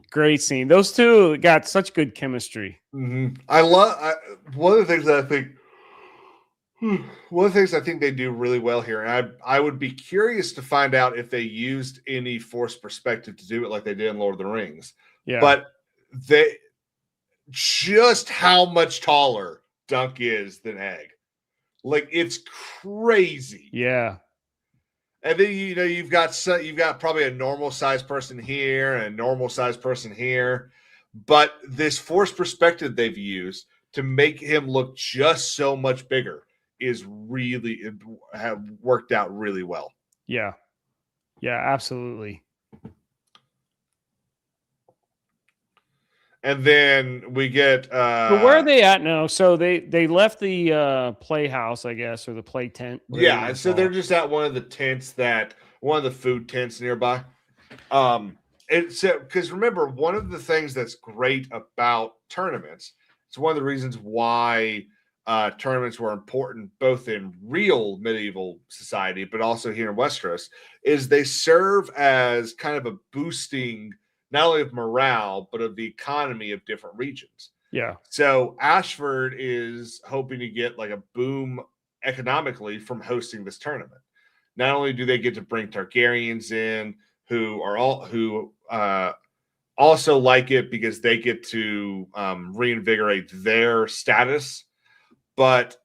Great scene. Those two got such good chemistry.
Mm-hmm. One of the things I think they do really well here, and I would be curious to find out if they used any forced perspective to do it like they did in Lord of the Rings.
Yeah.
But just how much taller Dunk is than Egg. Like, it's crazy.
Yeah.
And then you've got probably a normal sized person here and a normal sized person here, but this forced perspective they've used to make him look just so much bigger is really have worked out really well.
Yeah. Yeah, absolutely.
And then we get
so where are they at now? So they left the playhouse, I guess, or the play tent.
Yeah, and so they're just at one of the food tents nearby. Because remember, one of the things that's great about tournaments, it's one of the reasons why tournaments were important both in real medieval society, but also here in Westeros, is they serve as kind of a boosting not only of morale, but of the economy of different regions.
Yeah.
So Ashford is hoping to get like a boom economically from hosting this tournament. Not only do they get to bring Targaryens in, who also like it because they get to reinvigorate their status. But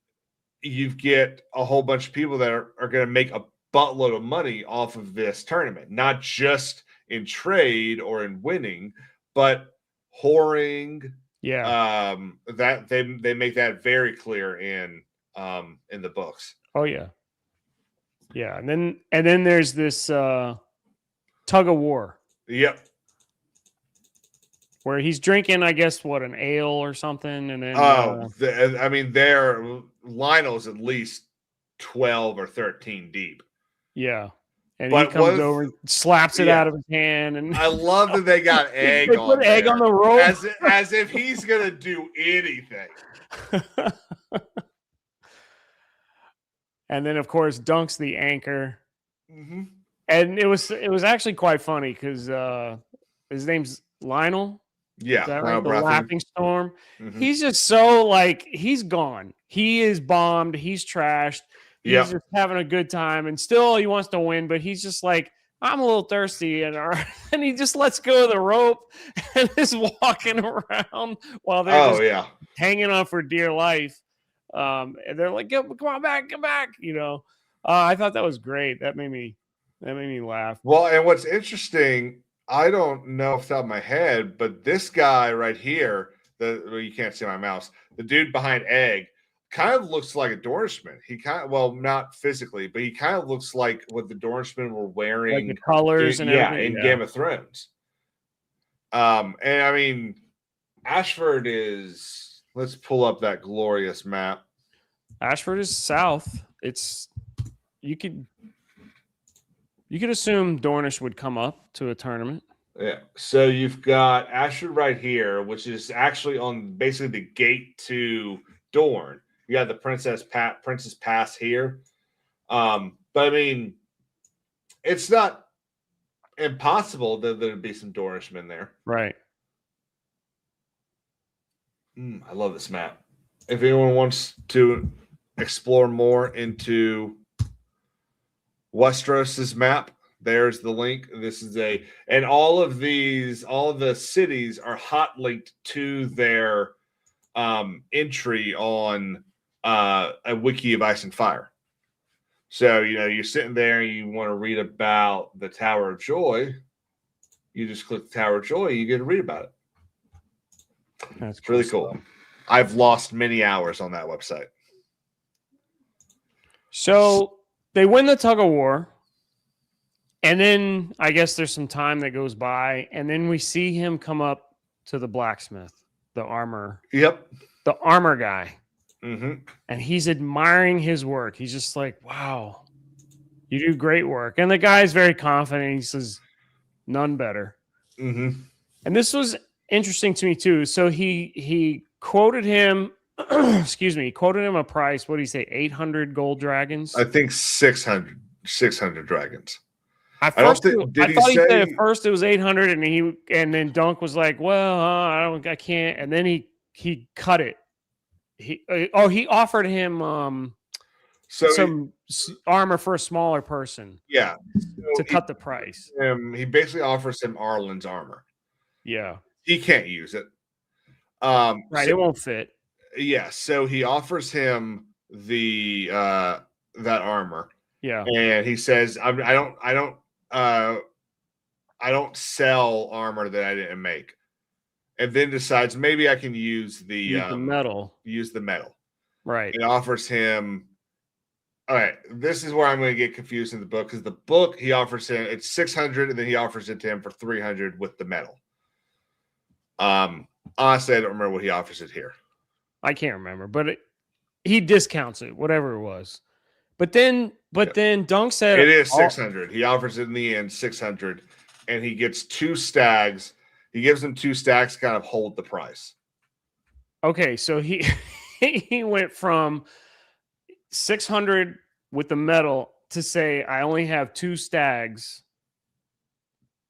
you get a whole bunch of people that are going to make a buttload of money off of this tournament, not just in trade or in winning, but whoring.
Yeah.
That they make that very clear in the books.
Oh yeah. Yeah. And then there's this tug of war.
Yep.
Where he's drinking, I guess, an ale or something, and then
I mean, Lionel's at least 12 or 13 deep.
Yeah, and
but
he comes over and slaps it out of his hand, and
I love that they got egg.
They put egg on the rope
as if he's gonna do anything.
And then, of course, dunks the anchor,
and
it was actually quite funny because his name's Lionel.
Yeah,
right? The Laughing Storm.
Mm-hmm.
He's just so he's gone. He is bombed. He's trashed. He's just having a good time, and still he wants to win, but he's just like, I'm a little thirsty, and he just lets go of the rope and is walking around while they're hanging on for dear life. And they're like, come on back, come back. I thought that was great. That made me laugh.
Well, and what's interesting, I don't know off the top of my head, but this guy right here, you can't see my mouse, the dude behind Egg, kind of looks like a Dornishman. He not physically, but he kind of looks like what the Dornishmen were wearing.
Like the colors and everything.
In Game of Thrones. And I mean, Ashford is, let's pull up that glorious map.
Ashford is south. You could assume Dornish would come up to a tournament.
Yeah. So you've got Ashford right here, which is actually on basically the gate to Dorne. You got the Princess Pass here. But I mean, it's not impossible that there'd be some Dornishmen there.
Right.
I love this map. If anyone wants to explore more into Westeros's map, there's the link. This is and all of the cities are hot linked to their entry on a wiki of Ice and Fire. So, you're sitting there and you want to read about the Tower of Joy. You just click the Tower of Joy, you get to read about it.
That's
really cool. I've lost many hours on that website.
So they win the tug of war. And then I guess there's some time that goes by. And then we see him come up to the blacksmith, the armor.
Yep.
The armor guy.
Mm-hmm.
And he's admiring his work. He's just like, wow, you do great work. And the guy's very confident. He says, none better.
Mm-hmm.
And this was interesting to me too. So he quoted him, quoted him a price. What did he say? 800 gold dragons?
I think 600 dragons.
I thought he said at first it was 800, and then Dunk was like, well, I can't. And then he cut it. He offered him some armor for a smaller person.
Yeah.
To cut the price.
He basically offers him Arlen's armor.
Yeah.
He can't use it.
Right, it won't fit.
Yeah, so he offers him the that armor.
Yeah.
And he says, I don't sell armor that I didn't make. And then decides maybe I can use the
metal.
Use the metal.
Right.
It offers him. All right, this is where I'm going to get confused in the book, because the book he offers him, it's 600, and then he offers it to him for 300 with the metal. Honestly, I don't remember what he offers it here.
I can't remember, but he discounts it, whatever it was. But then Dunk said
it is 600. He offers it in the end 600, and he gets 2 stags. He gives them 2 stags to kind of hold the price.
Okay, so he went from 600 with the metal to say I only have 2 stags,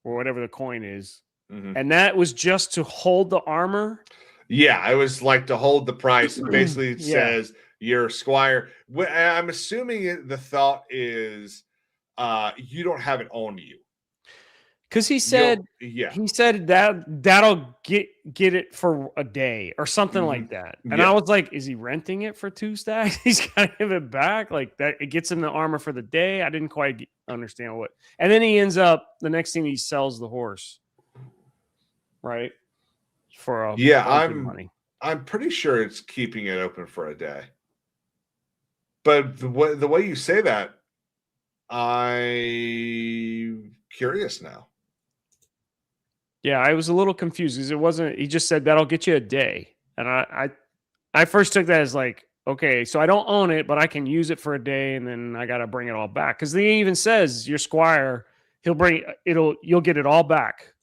or whatever the coin is, and that was just to hold the armor.
Yeah, I was like to hold the price. And basically, it says your squire. I'm assuming the thought is you don't have it on you.
Because he said
yeah.
that'll get it for a day or something
Mhm.
like that. And
Yeah.
I was like, is he renting it for 2 stacks? He's got to give it back like that. It gets him the armor for the day. I didn't quite understand what. And then he ends up the next thing he sells the horse, right? For a
Yeah,
bunch of money.
I'm pretty sure it's keeping it open for a day. But the way you say that, I'm curious now.
Yeah, I was a little confused because it wasn't. He just said that'll get you a day, and I first took that as like, okay, so I don't own it, but I can use it for a day, and then I got to bring it all back because he even says your squire, you'll get it all back.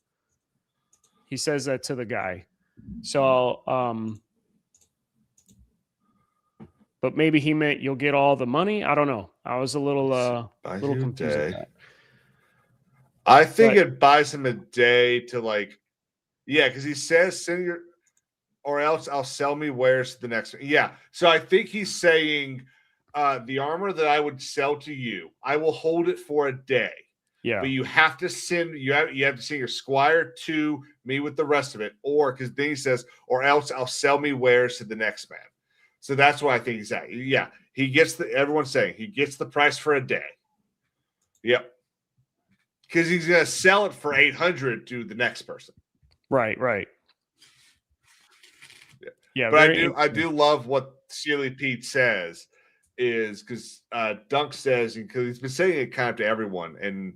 He says that to the guy. So, but maybe he meant you'll get all the money. I don't know. I was a little confused at that.
I think it buys him a day to like, yeah, because he says send your, or else I'll sell me wares the next. Yeah, so I think he's saying the armor that I would sell to you, I will hold it for a day.
Yeah,
but you have to send you have to send your squire to me with the rest of it, or because then he says, or else I'll sell me wares to the next man. So that's what I think he's at. Yeah, he gets everyone's saying he gets the price for a day. Yep. Because he's going to sell it for 800 to the next person.
Right. Yeah,
but I do love what Sealy Pete says is because Dunk says, because he's been saying it kind of to everyone, and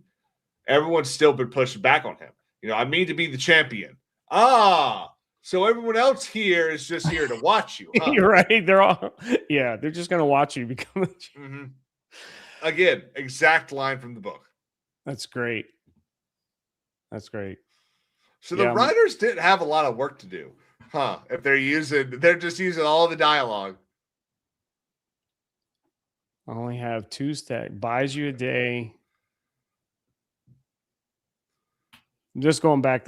everyone's still been pushing back on him. I mean to be the champion. So everyone else here is just here to watch you. Huh?
You're right. They're just going to watch you become.
Mm-hmm. Again, exact line from the book.
That's great.
So the writers didn't have a lot of work to do, huh? If they're just using all the dialogue.
I only have 2 stacks. Buys you a day. I'm just going back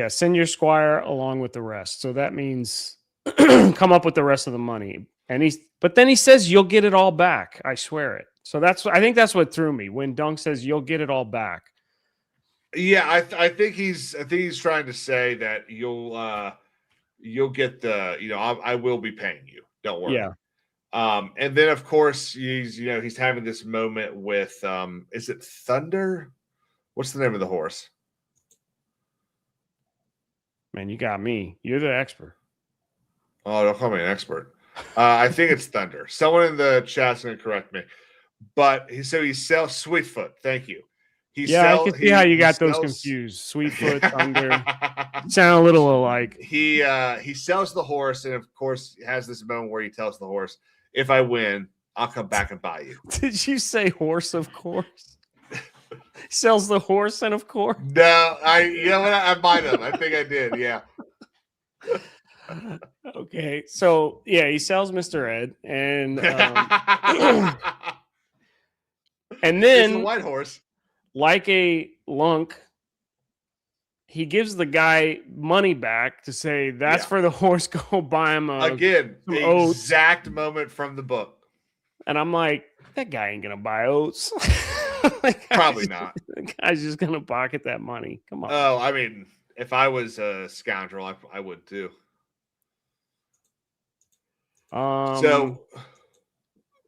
send your squire along with the rest. So that means come up with the rest of the money. But then he says you'll get it all back. I swear it. So I think that's what threw me when Dunk says you'll get it all back.
Yeah, I think he's trying to say that you'll get the I will be paying you. Don't worry.
Yeah.
And then of course he's having this moment with is it Thunder? What's the name of the horse?
Man, you got me. You're the expert.
Oh, don't call me an expert. I think it's Thunder. Someone in the chat's going to correct me. But he sells Sweetfoot. Thank you.
I can see how you got those confused. Sweetfoot, Thunder. Sound a little alike.
He sells the horse, and of course has this moment where he tells the horse, if I win, I'll come back and buy you.
Did you say horse, of course? Sells the horse, and of course.
No, I might have. I think I did. Yeah.
Okay, so he sells Mr. Ed, and and then
it's a white horse,
like a lunk, he gives the guy money back to say that's for the horse. Go buy him
again. The exact moment from the book,
and I'm like, that guy ain't gonna buy oats.
Probably not.
The guy's just gonna pocket that money. Come on.
Oh, I mean, if I was a scoundrel, I would too. So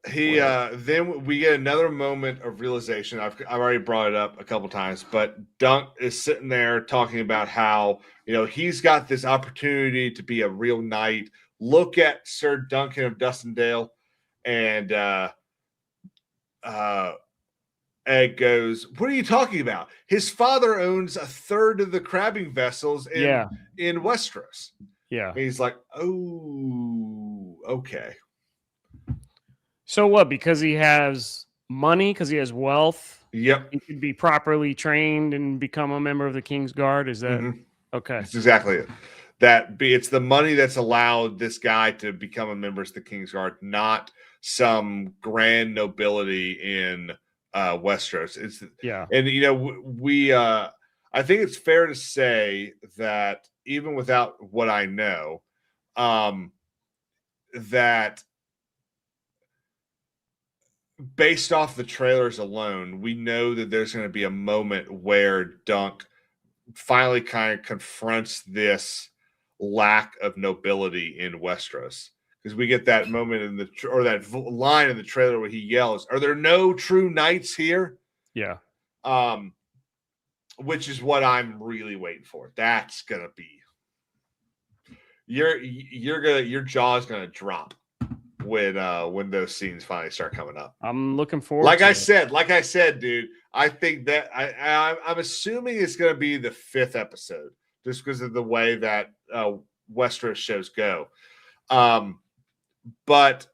then we get another moment of realization. I've already brought it up a couple times, but Dunk is sitting there talking about how he's got this opportunity to be a real knight. Look at Sir Duncan of Dustindale, and Ed goes, "What are you talking about? His father owns a third of the crabbing vessels in Westeros."
Yeah.
And he's like, "Oh, okay."
So what? Because he has money, because he has wealth.
Yep.
He could be properly trained and become a member of the King's Guard. Is that okay?
That's exactly it. It's the money that's allowed this guy to become a member of the King's Guard, not some grand nobility in Westeros. And we I think it's fair to say that even without what I know, that based off the trailers alone, we know that there's going to be a moment where Dunk finally kind of confronts this lack of nobility in Westeros. Because we get that moment in that line in the trailer where he yells, "Are there no true knights here?"
Yeah.
Which is what I'm really waiting for. That's gonna be your jaw's gonna drop when those scenes finally start coming up.
I'm looking forward.
Like I said, dude. I think that I'm assuming it's gonna be the 5th episode, just because of the way that Westeros shows go. But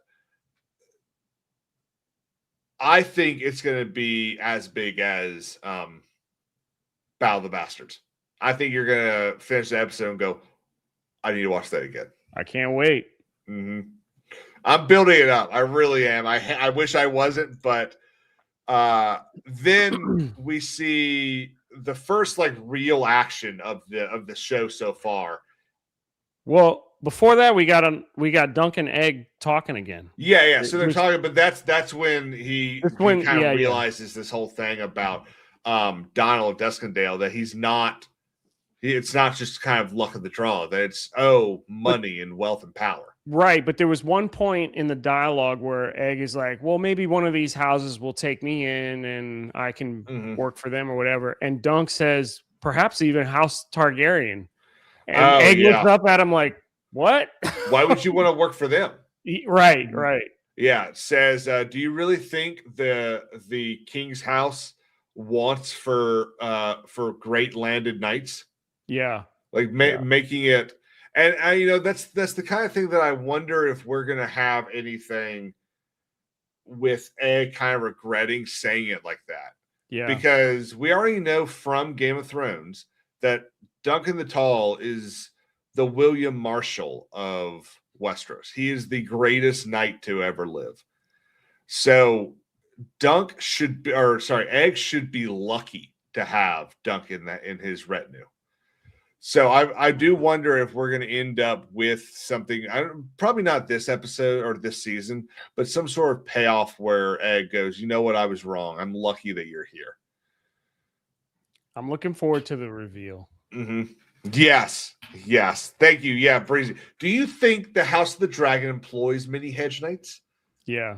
I think it's going to be as big as Battle of the Bastards. I think you're going to finish the episode and go, I need to watch that again.
I can't wait.
Mm-hmm. I'm building it up. I really am. I wish I wasn't, but then we see the first like real action of the show so far.
Well, before that, we got Dunk and Egg talking again.
Yeah. So they're talking, but that's when he kind of realizes this whole thing about Donald Duskendale, that it's not just kind of luck of the draw, that it's money and wealth and power.
Right, but there was one point in the dialogue where Egg is like, well, maybe one of these houses will take me in and I can work for them or whatever. And Dunk says, perhaps even House Targaryen. And Egg looks up at him like, what?
Why would you want to work for them?
Right.
Yeah, it says, do you really think the king's house wants for great landed knights?
Yeah.
Like making it, and that's the kind of thing that I wonder if we're gonna have anything with Egg kind of regretting saying it like that.
Yeah.
Because we already know from Game of Thrones that Duncan the Tall is the William Marshall of Westeros. He is the greatest knight to ever live. So Egg should be lucky to have Dunk in his retinue. So I do wonder if we're going to end up with something, probably not this episode or this season, but some sort of payoff where Egg goes, you know what, I was wrong. I'm lucky that you're here.
I'm looking forward to the reveal.
Mm-hmm. Yes. Thank you. Yeah, Breezy. Do you think the House of the Dragon employs many hedge knights?
Yeah.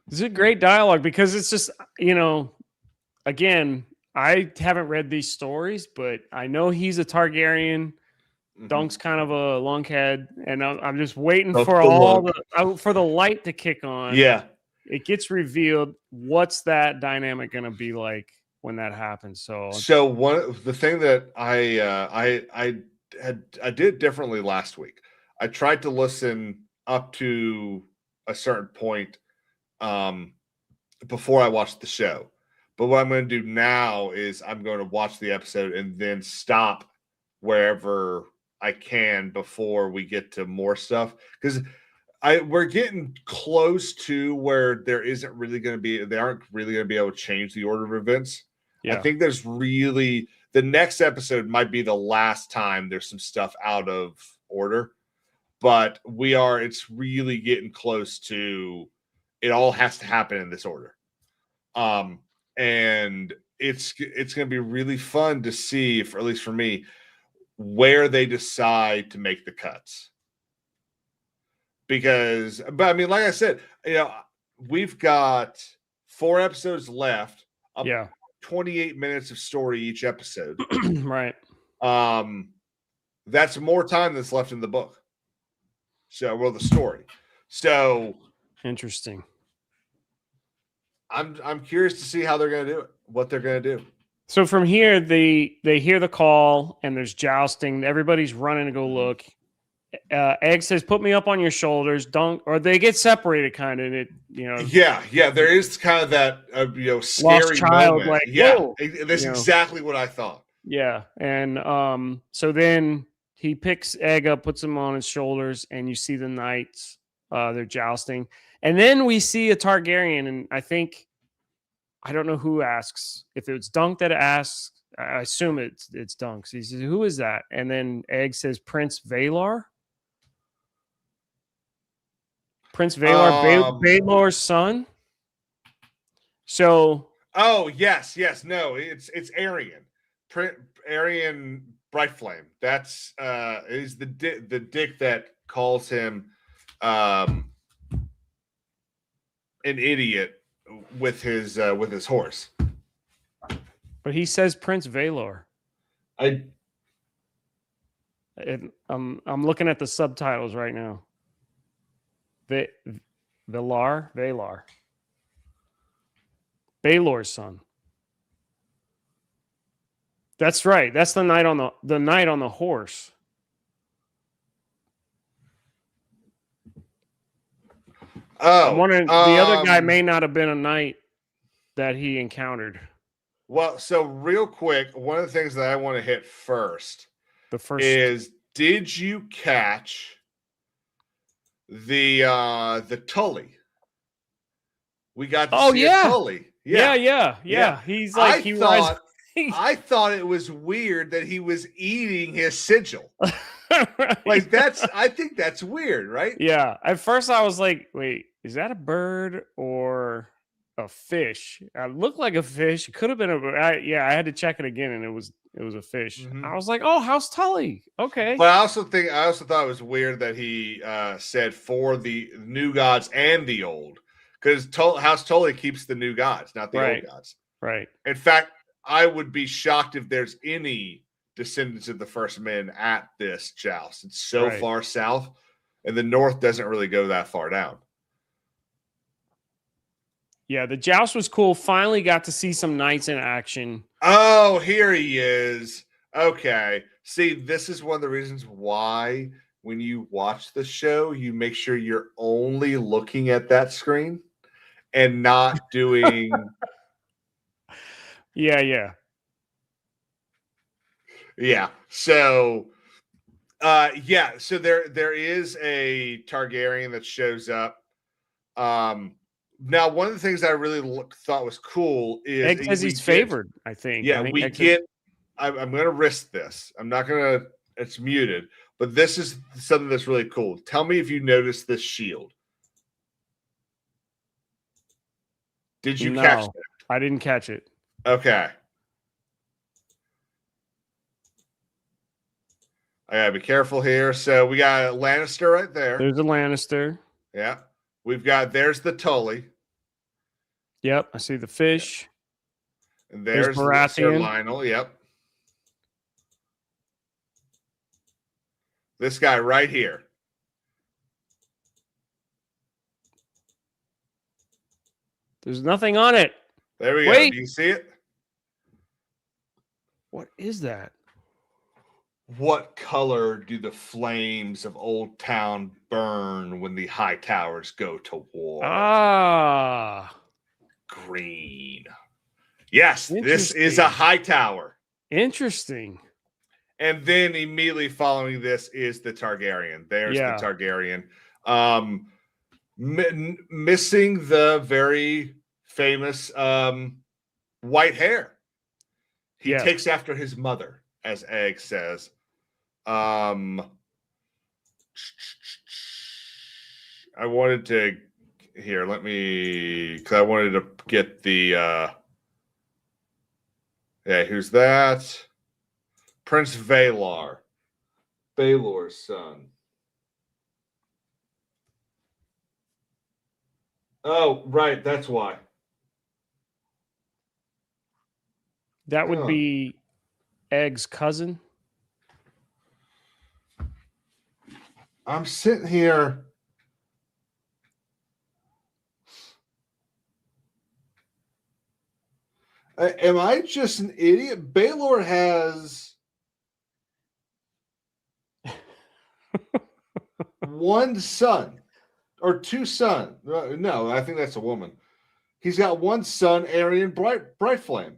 It's a great dialogue because it's just, again, I haven't read these stories, but I know he's a Targaryen. Mm-hmm. Dunk's kind of a lunkhead, and I'm just waiting for the light to kick on.
Yeah.
It gets revealed. What's that dynamic going to be like when that happens? So
the thing that I did differently last week. I tried to listen up to a certain point before I watched the show. But what I'm going to do now is I'm going to watch the episode and then stop wherever I can before we get to more stuff, because we're getting close to where they aren't really going to be able to change the order of events. Yeah. I think there's really the next episode might be the last time there's some stuff out of order, but it's really getting close to it all has to happen in this order. And it's going to be really fun to see, at least for me, where they decide to make the cuts. But I mean, like I said, we've got 4 episodes left. 28 minutes of story each episode.
Right.
That's more time that's left in the book. The story. So
interesting.
I'm curious to see how they're going to do it, what they're going to do.
So from here, they hear the call and there's jousting. Everybody's running to go look. Egg says, "Put me up on your shoulders." Or they get separated, kind of.
Yeah. There is kind of that scary
lost child,
moment.
like,
yeah,
whoa,
that's exactly what I thought.
Yeah, and so then he picks Egg up, puts him on his shoulders, and you see the knights. They're jousting. And then we see a Targaryen, and I don't know who asks. If it was Dunk that asks, I assume it's Dunk. So he says, "Who is that?" And then Egg says, "Prince Valar." Prince Valar, Baelor's son. So
Oh yes, yes. No, it's Arian, Arian Brightflame. That's is the dick that calls him an idiot with his horse.
but he says Prince Valor.
I
I'm looking at the subtitles right now. Valar. Baelor's son. That's right. That's the knight on the horse. I'm wondering the other guy may not have been a knight that he encountered.
Well, so real quick, one of the things that I want to hit first is, did you catch the Tully? We got to see a Tully.
Yeah. He's like
I thought it was weird that he was eating his sigil.
Right.
Like I think that's weird, right?
Yeah. At first I was like, wait, is that a bird or a fish? It looked like a fish. It could have been I had to check it again, and it was a fish.
Mm-hmm.
I was like, oh, House Tully. Okay.
But I also thought it was weird that he said for the new gods and the old, because House Tully keeps the new gods, not the old gods.
Right.
In fact, I would be shocked if there's any descendants of the first men at this joust. It's so far south, and the north doesn't really go that far down.
Yeah, the joust was cool. Finally got to see some knights in action.
Oh, here he is. Okay. See, this is one of the reasons why when you watch the show, you make sure you're only looking at that screen and not doing...
Yeah.
So so there is a Targaryen that shows up. Now, one of the things I really thought was cool is
Egg says he's favored, I think.
Yeah, I'm going to risk this. I'm not going to, it's muted, but this is something that's really cool. Tell me if you noticed this shield. Did you catch it?
I didn't catch it.
Okay. I gotta be careful here. So we got a Lannister right there.
There's a Lannister.
Yeah. There's the Tully.
Yep. I see the fish.
And there's Sir Lionel. Yep. This guy right here.
There's nothing on it.
There we go. Do you see it?
What is that?
What color do the flames of Old Town burn when the high towers go to war?
Ah.
Green. Yes, this is a high tower.
Interesting.
And then immediately following this is the Targaryen. There's the Targaryen. Missing the very famous white hair. He takes after his mother, as Egg says. I wanted to because I wanted to get the who's that? Prince Valar. Baelor's son. Oh, right, that's why.
That would be Egg's cousin.
I'm sitting here. Am I just an idiot? Baelor has one son or two sons. No, I think that's a woman. He's got one son, Arian Brightflame.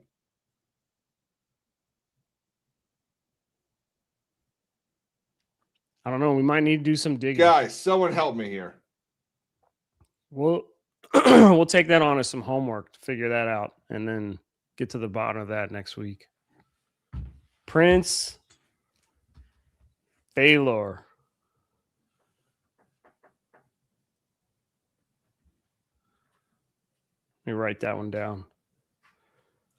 I don't know. We might need to do some digging.
Guys, someone help me here.
We'll take that on as some homework to figure that out and then get to the bottom of that next week. Prince Baelor. Let me write that one down.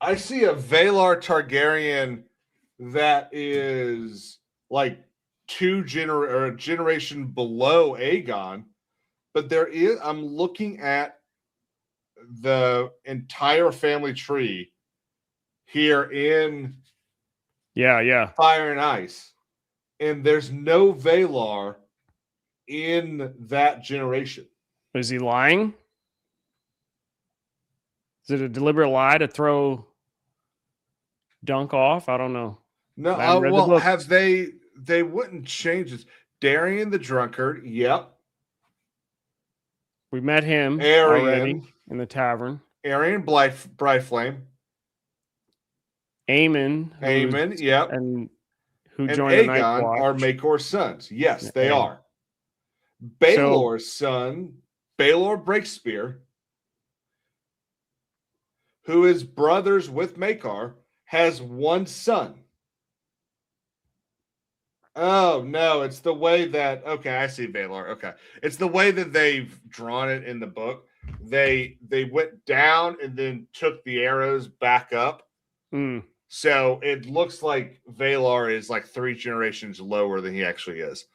I see a Valar Targaryen that is like a generation below Aegon, but I'm looking at the entire family tree here in Fire and Ice, and there's no Valar in that generation.
Is he lying? Is it a deliberate lie to throw Dunk off? I don't know.
No, have they wouldn't change this. Darian the drunkard, yep.
We met him
Arian,
already in the tavern.
Arian Brightflame.
Aemon,
yep.
And who
and
joined the Night
Aegon
Watch.
are Makor's sons. Yes, they are. Baelor's son, Baelor Breakspear, who is brothers with Makar, has one son. Oh, no, it's the way that... Okay, I see Baelor. Okay. It's the way that they've drawn it in the book. They went down and then took the arrows back up. So it looks like Valar is like 3 generations lower than he actually is.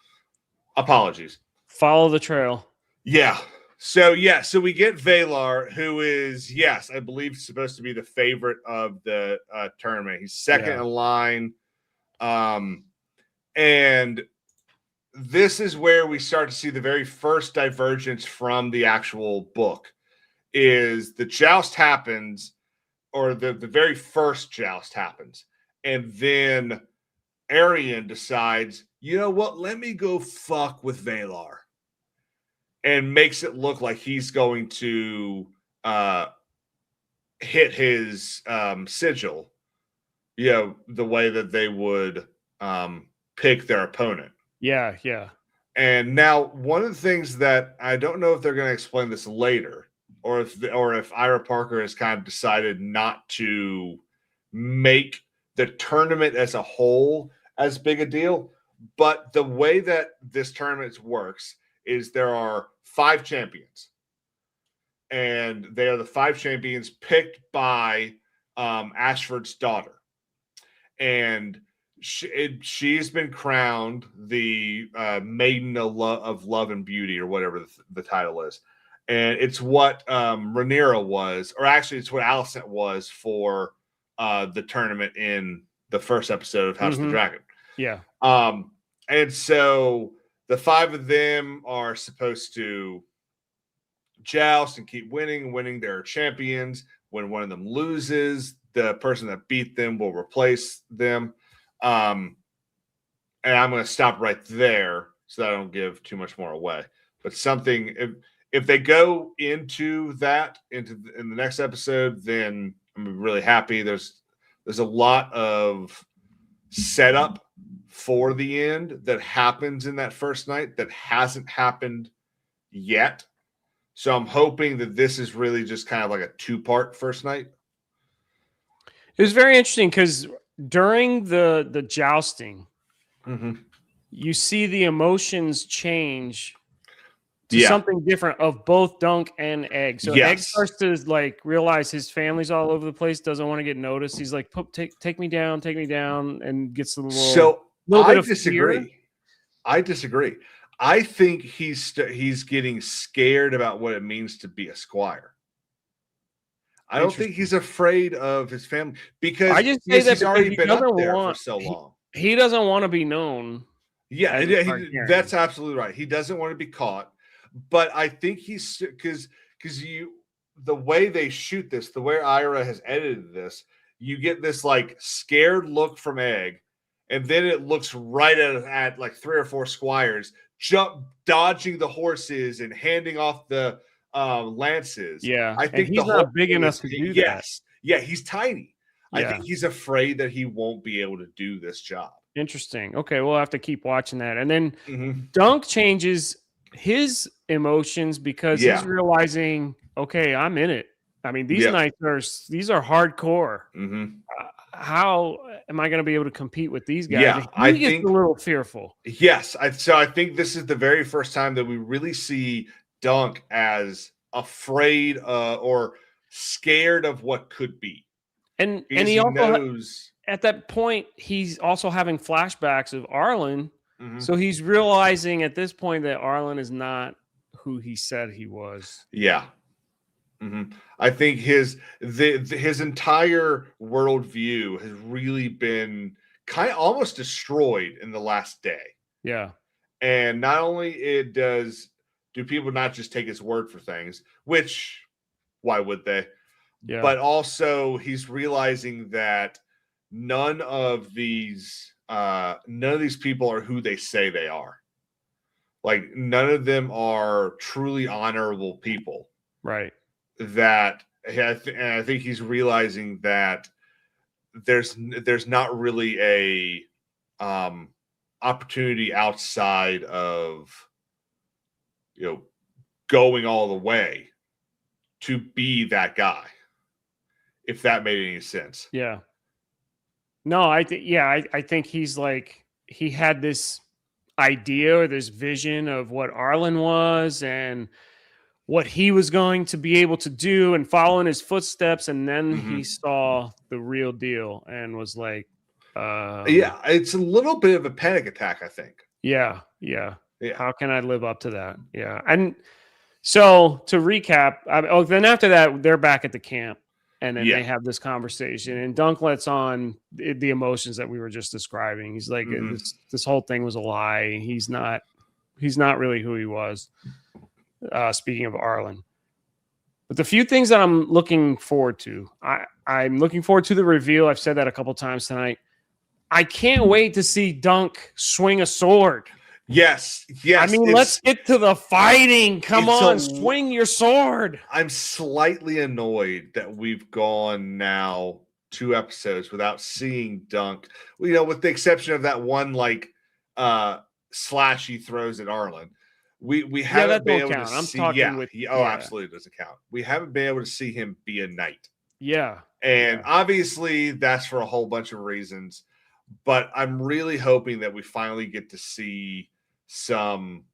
Apologies.
Follow the trail.
Yeah. So we get Valar, who is, yes, I believe supposed to be the favorite of the tournament. He's second in line. And this is where we start to see the very first divergence from the actual book. Is the joust happens, or the very first joust happens, and then Arian decides, you know what, let me go fuck with Valar, and makes it look like he's going to hit his sigil, the way that they would pick their opponent.
Yeah.
And now one of the things that I don't know if they're going to explain this later, or if Ira Parker has kind of decided not to make the tournament as a whole as big a deal, but the way that this tournament works is there are 5 champions, and they are the 5 champions picked by Ashford's daughter, and she's been crowned the Maiden of Love and Beauty, or whatever the title is. And it's what Rhaenyra was, or actually it's what Alicent was for the tournament in the first episode of House of the Dragon.
Yeah.
And so the 5 of them are supposed to joust and keep winning. They're champions. When one of them loses, the person that beat them will replace them. And I'm going to stop right there so that I don't give too much more away. But something, if they go into that in the next episode, then I'm really happy. There's a lot of setup for the end that happens in that first night that hasn't happened yet. So I'm hoping that this is really just kind of like a 2-part first night.
It was very interesting because during the jousting, you see the emotions change to something different of both Dunk and Egg. So Egg starts to like realize his family's all over the place, doesn't want to get noticed. He's like, take me down, and gets a little.
So
little
I
bit of
disagree.
Fear.
I disagree. I think he's getting scared about what it means to be a squire. I don't think he's afraid of his family, because
I just say that
he's already been up there
for
so long.
He doesn't want to be known.
Yeah, that's absolutely right. He doesn't want to be caught, but I think he's because the way they shoot this, the way Ira has edited this, you get this like scared look from Egg, and then it looks right at like 3 or 4 squires dodging the horses and handing off the lances.
Yeah,
I think
he's not big enough to do that.
Yeah, he's tiny.
Yeah.
I think he's afraid that he won't be able to do this job.
Interesting. Okay, we'll have to keep watching that. And then Dunk changes his emotions because he's realizing, okay, I'm in it. I mean, these nights are hardcore. How am I going to be able to compete with these guys?
Yeah,
I think a little fearful.
Yes, so I think this is the very first time that we really see Dunk as afraid or scared of what could be.
And
Because
he also
knows
at that point he's also having flashbacks of Arlen.
Mhm.
So he's realizing at this point that Arlen is not who he said he was.
Yeah. I think his entire worldview has really been kind of almost destroyed in the last day.
Yeah.
And not only do people not just take his word for things, which why would they?
Yeah.
But also he's realizing that none of these people are who they say they are. Like none of them are truly honorable people.
Right.
That and I think he's realizing that there's not really a opportunity outside of going all the way to be that guy, if that made any sense.
Yeah. No, I think he's like he had this idea or this vision of what Arlen was and what he was going to be able to do and follow in his footsteps. And then he saw the real deal and was like,
yeah, it's a little bit of a panic attack, I think.
Yeah. How can I live up to that? Yeah. And so to recap, then after that, they're back at the camp and then they have this conversation and Dunk lets on the emotions that we were just describing. He's like, this whole thing was a lie. He's not really who he was. Speaking of Arlen, but the few things that I'm looking forward to, I'm looking forward to the reveal. I've said that a couple times tonight. I can't wait to see Dunk swing a sword.
Yes.
I mean, let's get to the fighting. Come on, swing your sword.
I'm slightly annoyed that we've gone now 2 episodes without seeing Dunk. With the exception of that one slash he throws at Arlen. We haven't been able to see. Absolutely doesn't count. We haven't been able to see him be a knight.
Yeah,
and obviously that's for a whole bunch of reasons. But I'm really hoping that we finally get to see some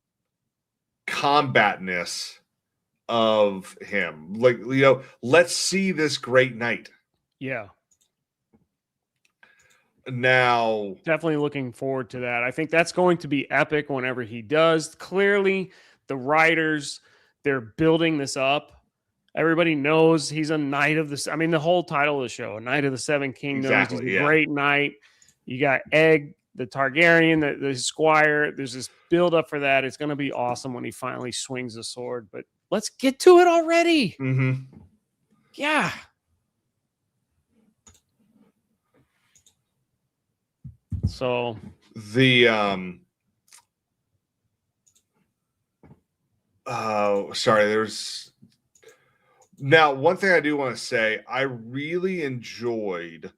combatness of him. Let's see this great knight.
Yeah.
Now,
definitely looking forward to that. I think that's going to be epic whenever he does. Clearly, the writers, they're building this up. Everybody knows he's a knight of the... I mean, the whole title of the show, a knight of the Seven Kingdoms.
Exactly,
he's a great knight. You got Egg, the Targaryen, the squire. There's this build up for that. It's going to be awesome when he finally swings the sword. But let's get to it already. Yeah. So
the there's now one thing I do want to say. I really enjoyed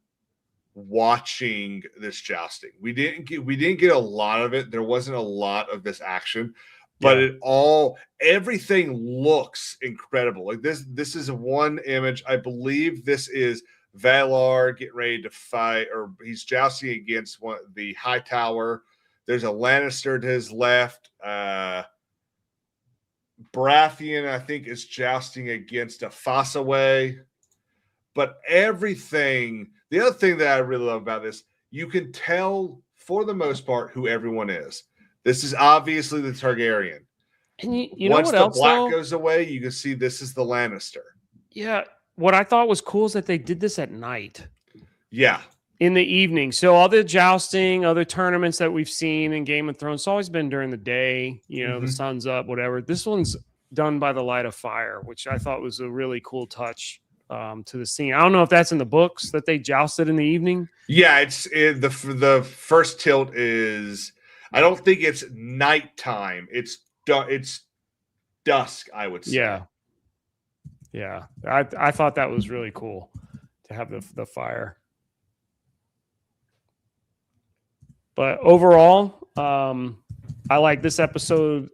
watching this jousting. We didn't get a lot of it. There wasn't a lot of this action, but everything looks incredible. Like this is one image. I believe this is Valar getting ready to fight, or he's jousting against the High Tower. There's a Lannister to his left. Baratheon, I think, is jousting against a Fossaway. But everything, the other thing that I really love about this, you can tell for the most part who everyone is. This is obviously the Targaryen.
And you know
once
what
the
else,
black goes away, you can see this is the Lannister.
Yeah. What I thought was cool is that they did this at night.
Yeah.
In the evening. So all the jousting, other tournaments that we've seen in Game of Thrones, it's always been during the day, the sun's up, whatever. This one's done by the light of fire, which I thought was a really cool touch to the scene. I don't know if that's in the books that they jousted in the evening.
Yeah, the first tilt is, I don't think it's nighttime. It's dusk, I would say.
Yeah. I thought that was really cool to have the fire. But overall, I like this episode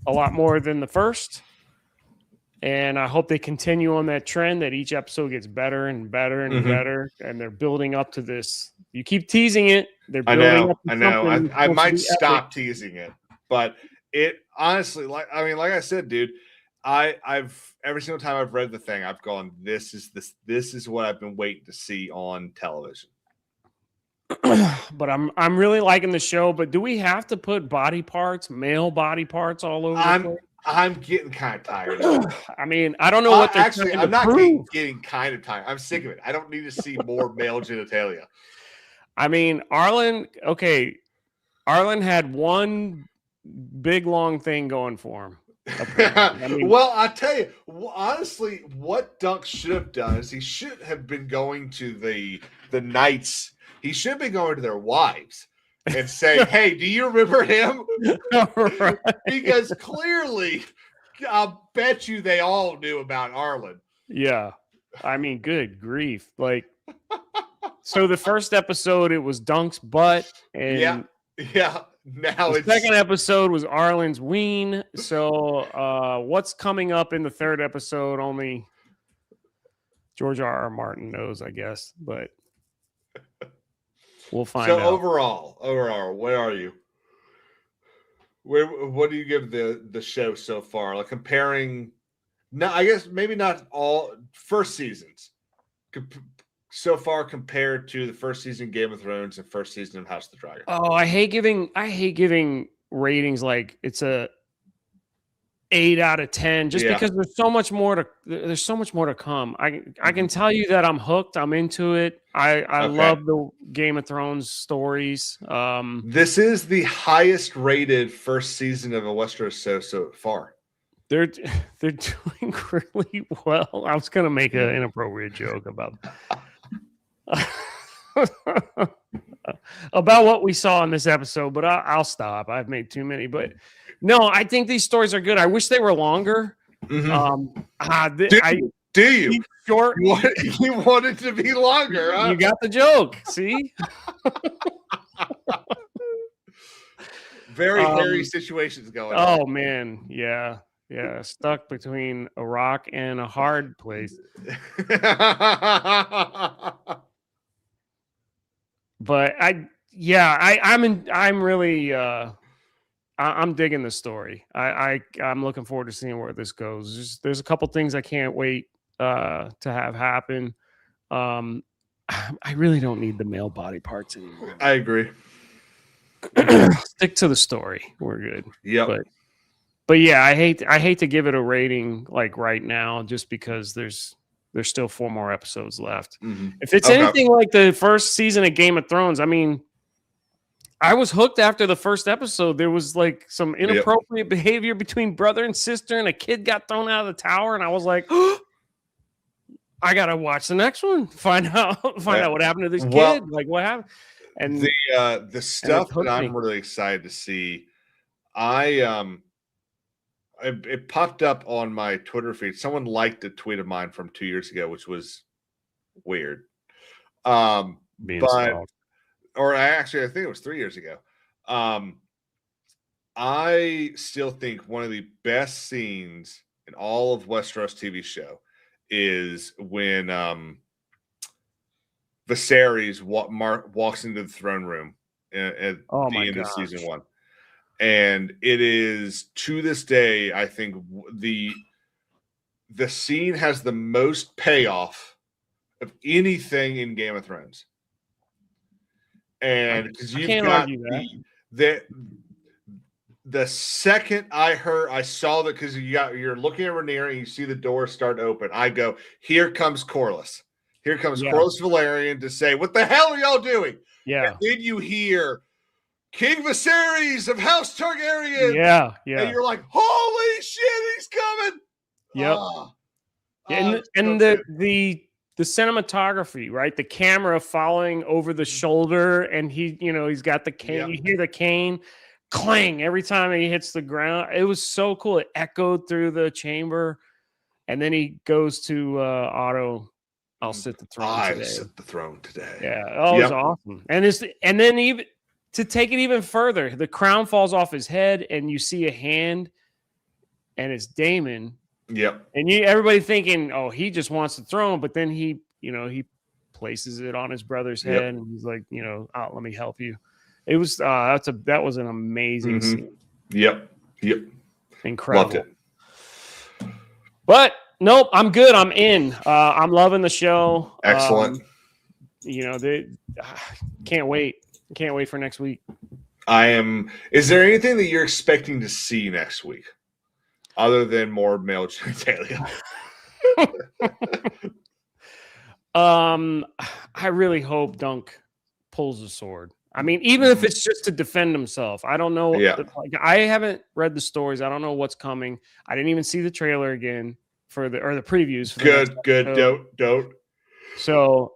a lot more than the first. And I hope they continue on that trend that each episode gets better and better and better. And they're building up to this. You keep teasing it. They're building up to
I know.
something
I might
supposed to be
stop
epic.
teasing it. But it honestly, like I said, dude, I've every single time I've read the thing, I've gone, this is what I've been waiting to see on television.
But I'm really liking the show. But do we have to put male body parts all over the place?
I'm getting kind of tired of it.
I mean, I don't know what they're
actually,
trying
I'm
to
not
prove.
getting kind of tired. I'm sick of it. I don't need to see more male genitalia.
I mean, Arlen had one big long thing going for him. I mean,
well, I tell you, honestly, what Dunk should have done is he should have been going to the knights. He should have been going to their wives and saying, "Hey, do you remember him?"
right.
Because clearly, I'll bet you they all knew about Arlen.
Yeah, I mean, good grief! Like, so the first episode it was Dunk's butt, and
yeah. Now
the second episode was Arlen's ween. So, what's coming up in the third episode? Only George R.R. Martin knows, I guess. But we'll find out.
So overall, where are you? What do you give the show so far? Like comparing, no, I guess maybe not all first seasons. So far compared to the first season Game of Thrones and first season of House of the Dragon.
Oh, I hate giving ratings like it's a 8 out of 10 just because there's so much more to come. I can tell you that I'm hooked. I'm into it. I love the Game of Thrones stories.
This is the highest rated first season of a Westeros so far.
They're doing really well. I was gonna make an inappropriate joke about about what we saw in this episode, but I'll stop. I've made too many, but no, I think these stories are good. I wish they were longer.
Mm-hmm. Do you?
Short.
You want it to be longer, huh?
You got the joke. See?
Very hairy situations going on.
Oh, man. Yeah. Yeah. Stuck between a rock and a hard place. But I'm really I'm digging the story. I'm looking forward to seeing where this goes. There's a couple things I can't wait to have happen. I really don't need the male body parts anymore.
I agree.
Stick to the story. We're good.
Yeah.
But yeah, I hate to give it a rating like right now just because there's still 4 more episodes left.
Mm-hmm.
If it's anything like the first season of Game of Thrones, I mean, I was hooked after the first episode. There was like some inappropriate behavior between brother and sister, and a kid got thrown out of the tower, and I was like, oh, I gotta watch the next one. Find out what happened to this kid. Like what happened? And
the stuff that I'm really excited to see, it popped up on my Twitter feed. Someone liked a tweet of mine from 2 years ago, which was weird. I think it was 3 years ago. I still think one of the best scenes in all of Westeros TV show is when Viserys walks into the throne room at the end of season 1. And it is, to this day, I think the scene has the most payoff of anything in Game of Thrones. And because you've got the second I saw that, because you're looking at Rhaenyra and you see the door start to open, I go, here comes Corlys. Here comes Corlys Velaryon to say, what the hell are y'all doing?
Yeah.
And then you hear King Viserys of House Targaryen.
Yeah.
And you're like, holy shit, he's coming.
Yep. And the cinematography, right? The camera following over the shoulder, and he's got the cane. Yep. You hear the cane clang every time he hits the ground. It was so cool. It echoed through the chamber, and then he goes to Otto. I'll sit the throne today.
I'll sit the throne today.
Yeah. Oh, it was awesome. And then even to take it even further, the crown falls off his head, and you see a hand, and it's Daemon.
Yep.
And everybody thinking, oh, he just wants the throne, but then he places it on his brother's head, and he's like, let me help you. It was that was an amazing scene.
Yep.
Incredible.
Loved it.
But nope, I'm good. I'm in. I'm loving the show.
Excellent.
They can't wait. Can't wait for next week.
I am. Is there anything that you're expecting to see next week, other than more male genitalia?
I really hope Dunk pulls the sword. I mean, even if it's just to defend himself. I don't know.
Yeah.
I haven't read the stories. I don't know what's coming. I didn't even see the trailer again for the previews. For
Good. Don't.
So,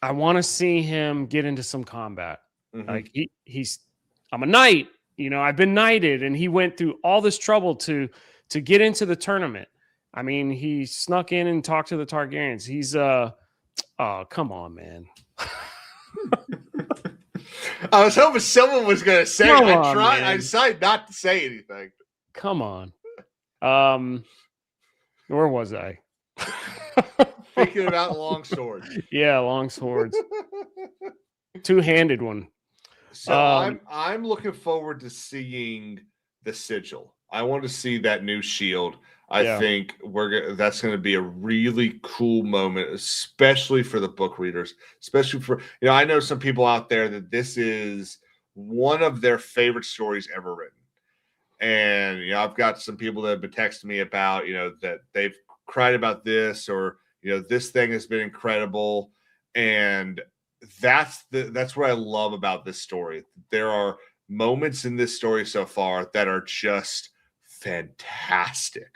I want to see him get into some combat.
Mhm.
Like I'm a knight. I've been knighted, and he went through all this trouble to get into the tournament. I mean, he snuck in and talked to the Targaryens. He's oh, come on, man.
I was hoping someone was going to say it.
Man.
I decided not to say anything.
Come on. Where was I?
Thinking about long swords.
Yeah, long swords. Two-handed one.
So I'm looking forward to seeing the sigil. I want to see that new shield. I think that's going to be a really cool moment, especially for the book readers, especially for, I know some people out there that this is one of their favorite stories ever written. And, I've got some people that have been texting me about, that they've cried about this, or, this thing has been incredible. And that's what I love about this story. There are moments in this story so far that are just fantastic.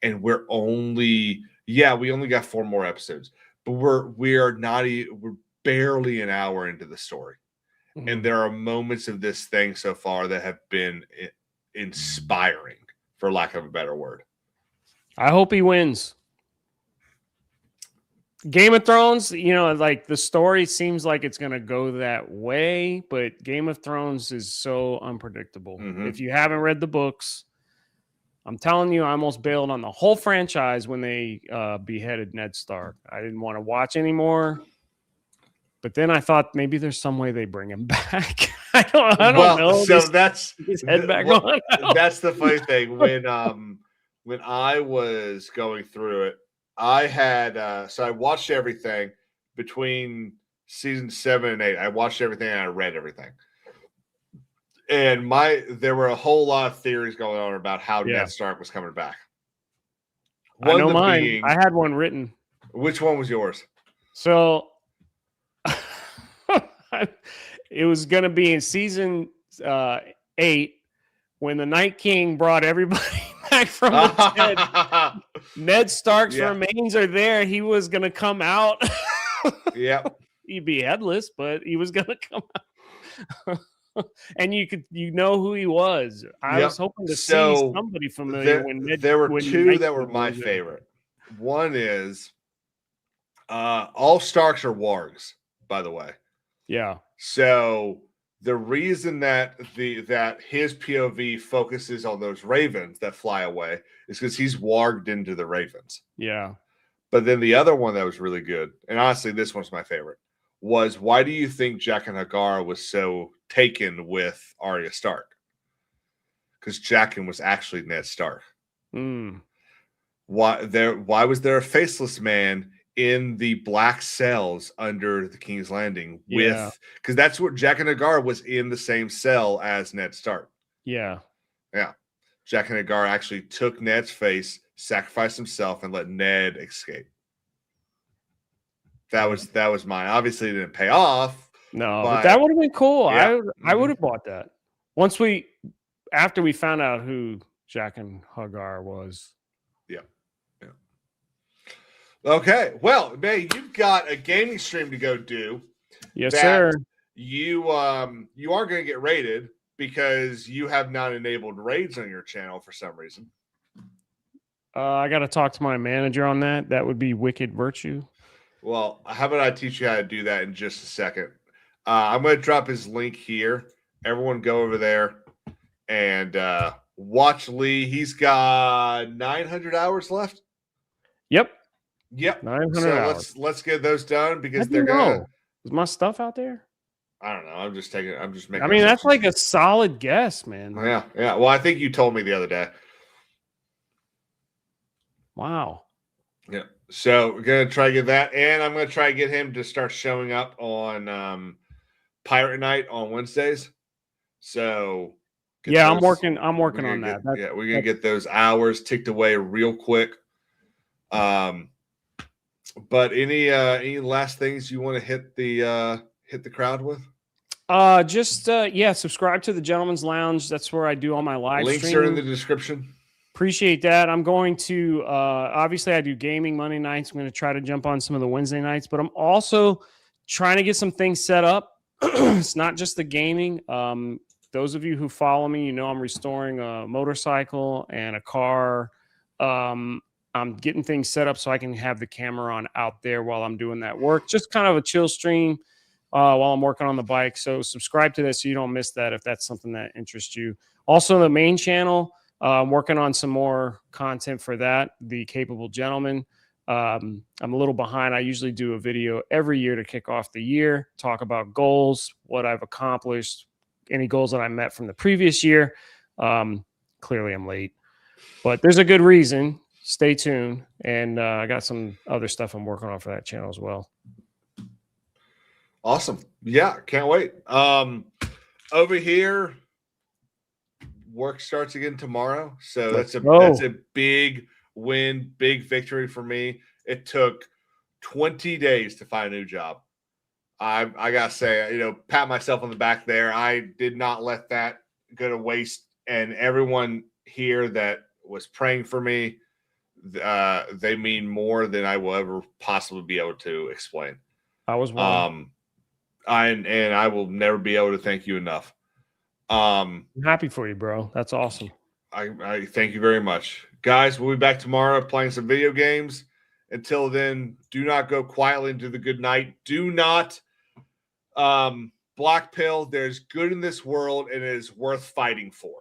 And we only got 4 more episodes, but we're barely an hour into the story. Mm-hmm. And there are moments of this thing so far that have been inspiring, for lack of a better word.
I hope he wins. Game of Thrones, like the story seems like it's going to go that way, but Game of Thrones is so unpredictable. Mm-hmm. If you haven't read the books, I'm telling you, I almost bailed on the whole franchise when they beheaded Ned Stark. I didn't want to watch anymore. But then I thought maybe there's some way they bring him back. I don't know.
So that's
his head back on.
That's the funny thing. When I was going through it, I had so I watched everything between season 7 and 8. I watched everything and I read everything. And there were a whole lot of theories going on about how Ned Stark was coming back.
I know mine. I had one written.
Which one was yours?
So it was going to be in season 8 when the Night King brought everybody back from the dead. Ned Stark's remains are there. He was going to come out.
Yep.
He'd be headless, but he was going to come out. And you know who he was. I was hoping to see somebody familiar.
There were 2 that were my favorite. One is all Starks are wargs, by the way.
Yeah.
So the reason that his POV focuses on those ravens that fly away is because he's warged into the ravens.
Yeah.
But then the other one that was really good, and honestly, this one's my favorite, was why do you think Jaqen H'ghar was so taken with Arya Stark? Because Jaqen was actually Ned Stark. Why was there a faceless man in the black cells under the King's Landing? Because that's what Jaqen H'ghar was, in the same cell as Ned Stark.
Yeah.
Jaqen H'ghar actually took Ned's face, sacrificed himself, and let Ned escape. That was mine. Obviously, it didn't pay off.
No, but that would have been cool. Yeah. I would have bought that. After we found out who Jaqen H'ghar was.
Yeah. Okay. Well, May, you've got a gaming stream to go do.
Yes, sir.
You are going to get raided because you have not enabled raids on your channel for some reason.
I got to talk to my manager on that. That would be Wicked Virtue.
Well, how about I teach you how to do that in just a second? I'm going to drop his link here. Everyone go over there and watch Lee. He's got 900 hours left.
Yep.
900 hours. Let's get those done because they're
going to... Is my stuff out there?
I don't know. I'm just making...
I mean, that's like a solid guess, man.
Yeah. Well, I think you told me the other day.
Wow.
Yeah. So we're gonna try to get that, and I'm gonna try to get him to start showing up on Pirate Night on Wednesdays. So
Yeah, I'm
those-
working
we're gonna
on
get-
that.
yeah, we're gonna get those hours ticked away real quick. But any last things you want to hit the crowd with?
Subscribe to the Gentleman's Lounge. That's where I do all my live
Links
streaming.
are in the description.
Appreciate that. I'm going to obviously I do gaming Monday nights. I'm going to try to jump on some of the Wednesday nights, but I'm also trying to get some things set up. It's not just the gaming. Those of you who follow me, you know I'm restoring a motorcycle and a car. I'm getting things set up so I can have the camera on out there while I'm doing that work. Just kind of a chill stream while I'm working on the bike. So subscribe to this so you don't miss that if that's something that interests you. Also, the main channel. I'm working on some more content for that, The Capable Gentleman. I'm a little behind. I usually do a video every year to kick off the year, talk about goals, what I've accomplished, any goals that I met from the previous year. Clearly, I'm late, but there's a good reason. Stay tuned. And I got some other stuff I'm working on for that channel as well.
Awesome. Yeah, can't wait. Over here, work starts again tomorrow, so that's a big win, big victory for me. It took 20 days to find a new job. I gotta say, pat myself on the back there. I did not let that go to waste, and everyone here that was praying for me, they mean more than I will ever possibly be able to explain.
I was one.
And I will never be able to thank you enough.
I'm happy for you, bro. That's awesome.
I thank you very much. Guys, we'll be back tomorrow playing some video games. Until then, do not go quietly into the good night. Do not black pill. There's good in this world, and it is worth fighting for.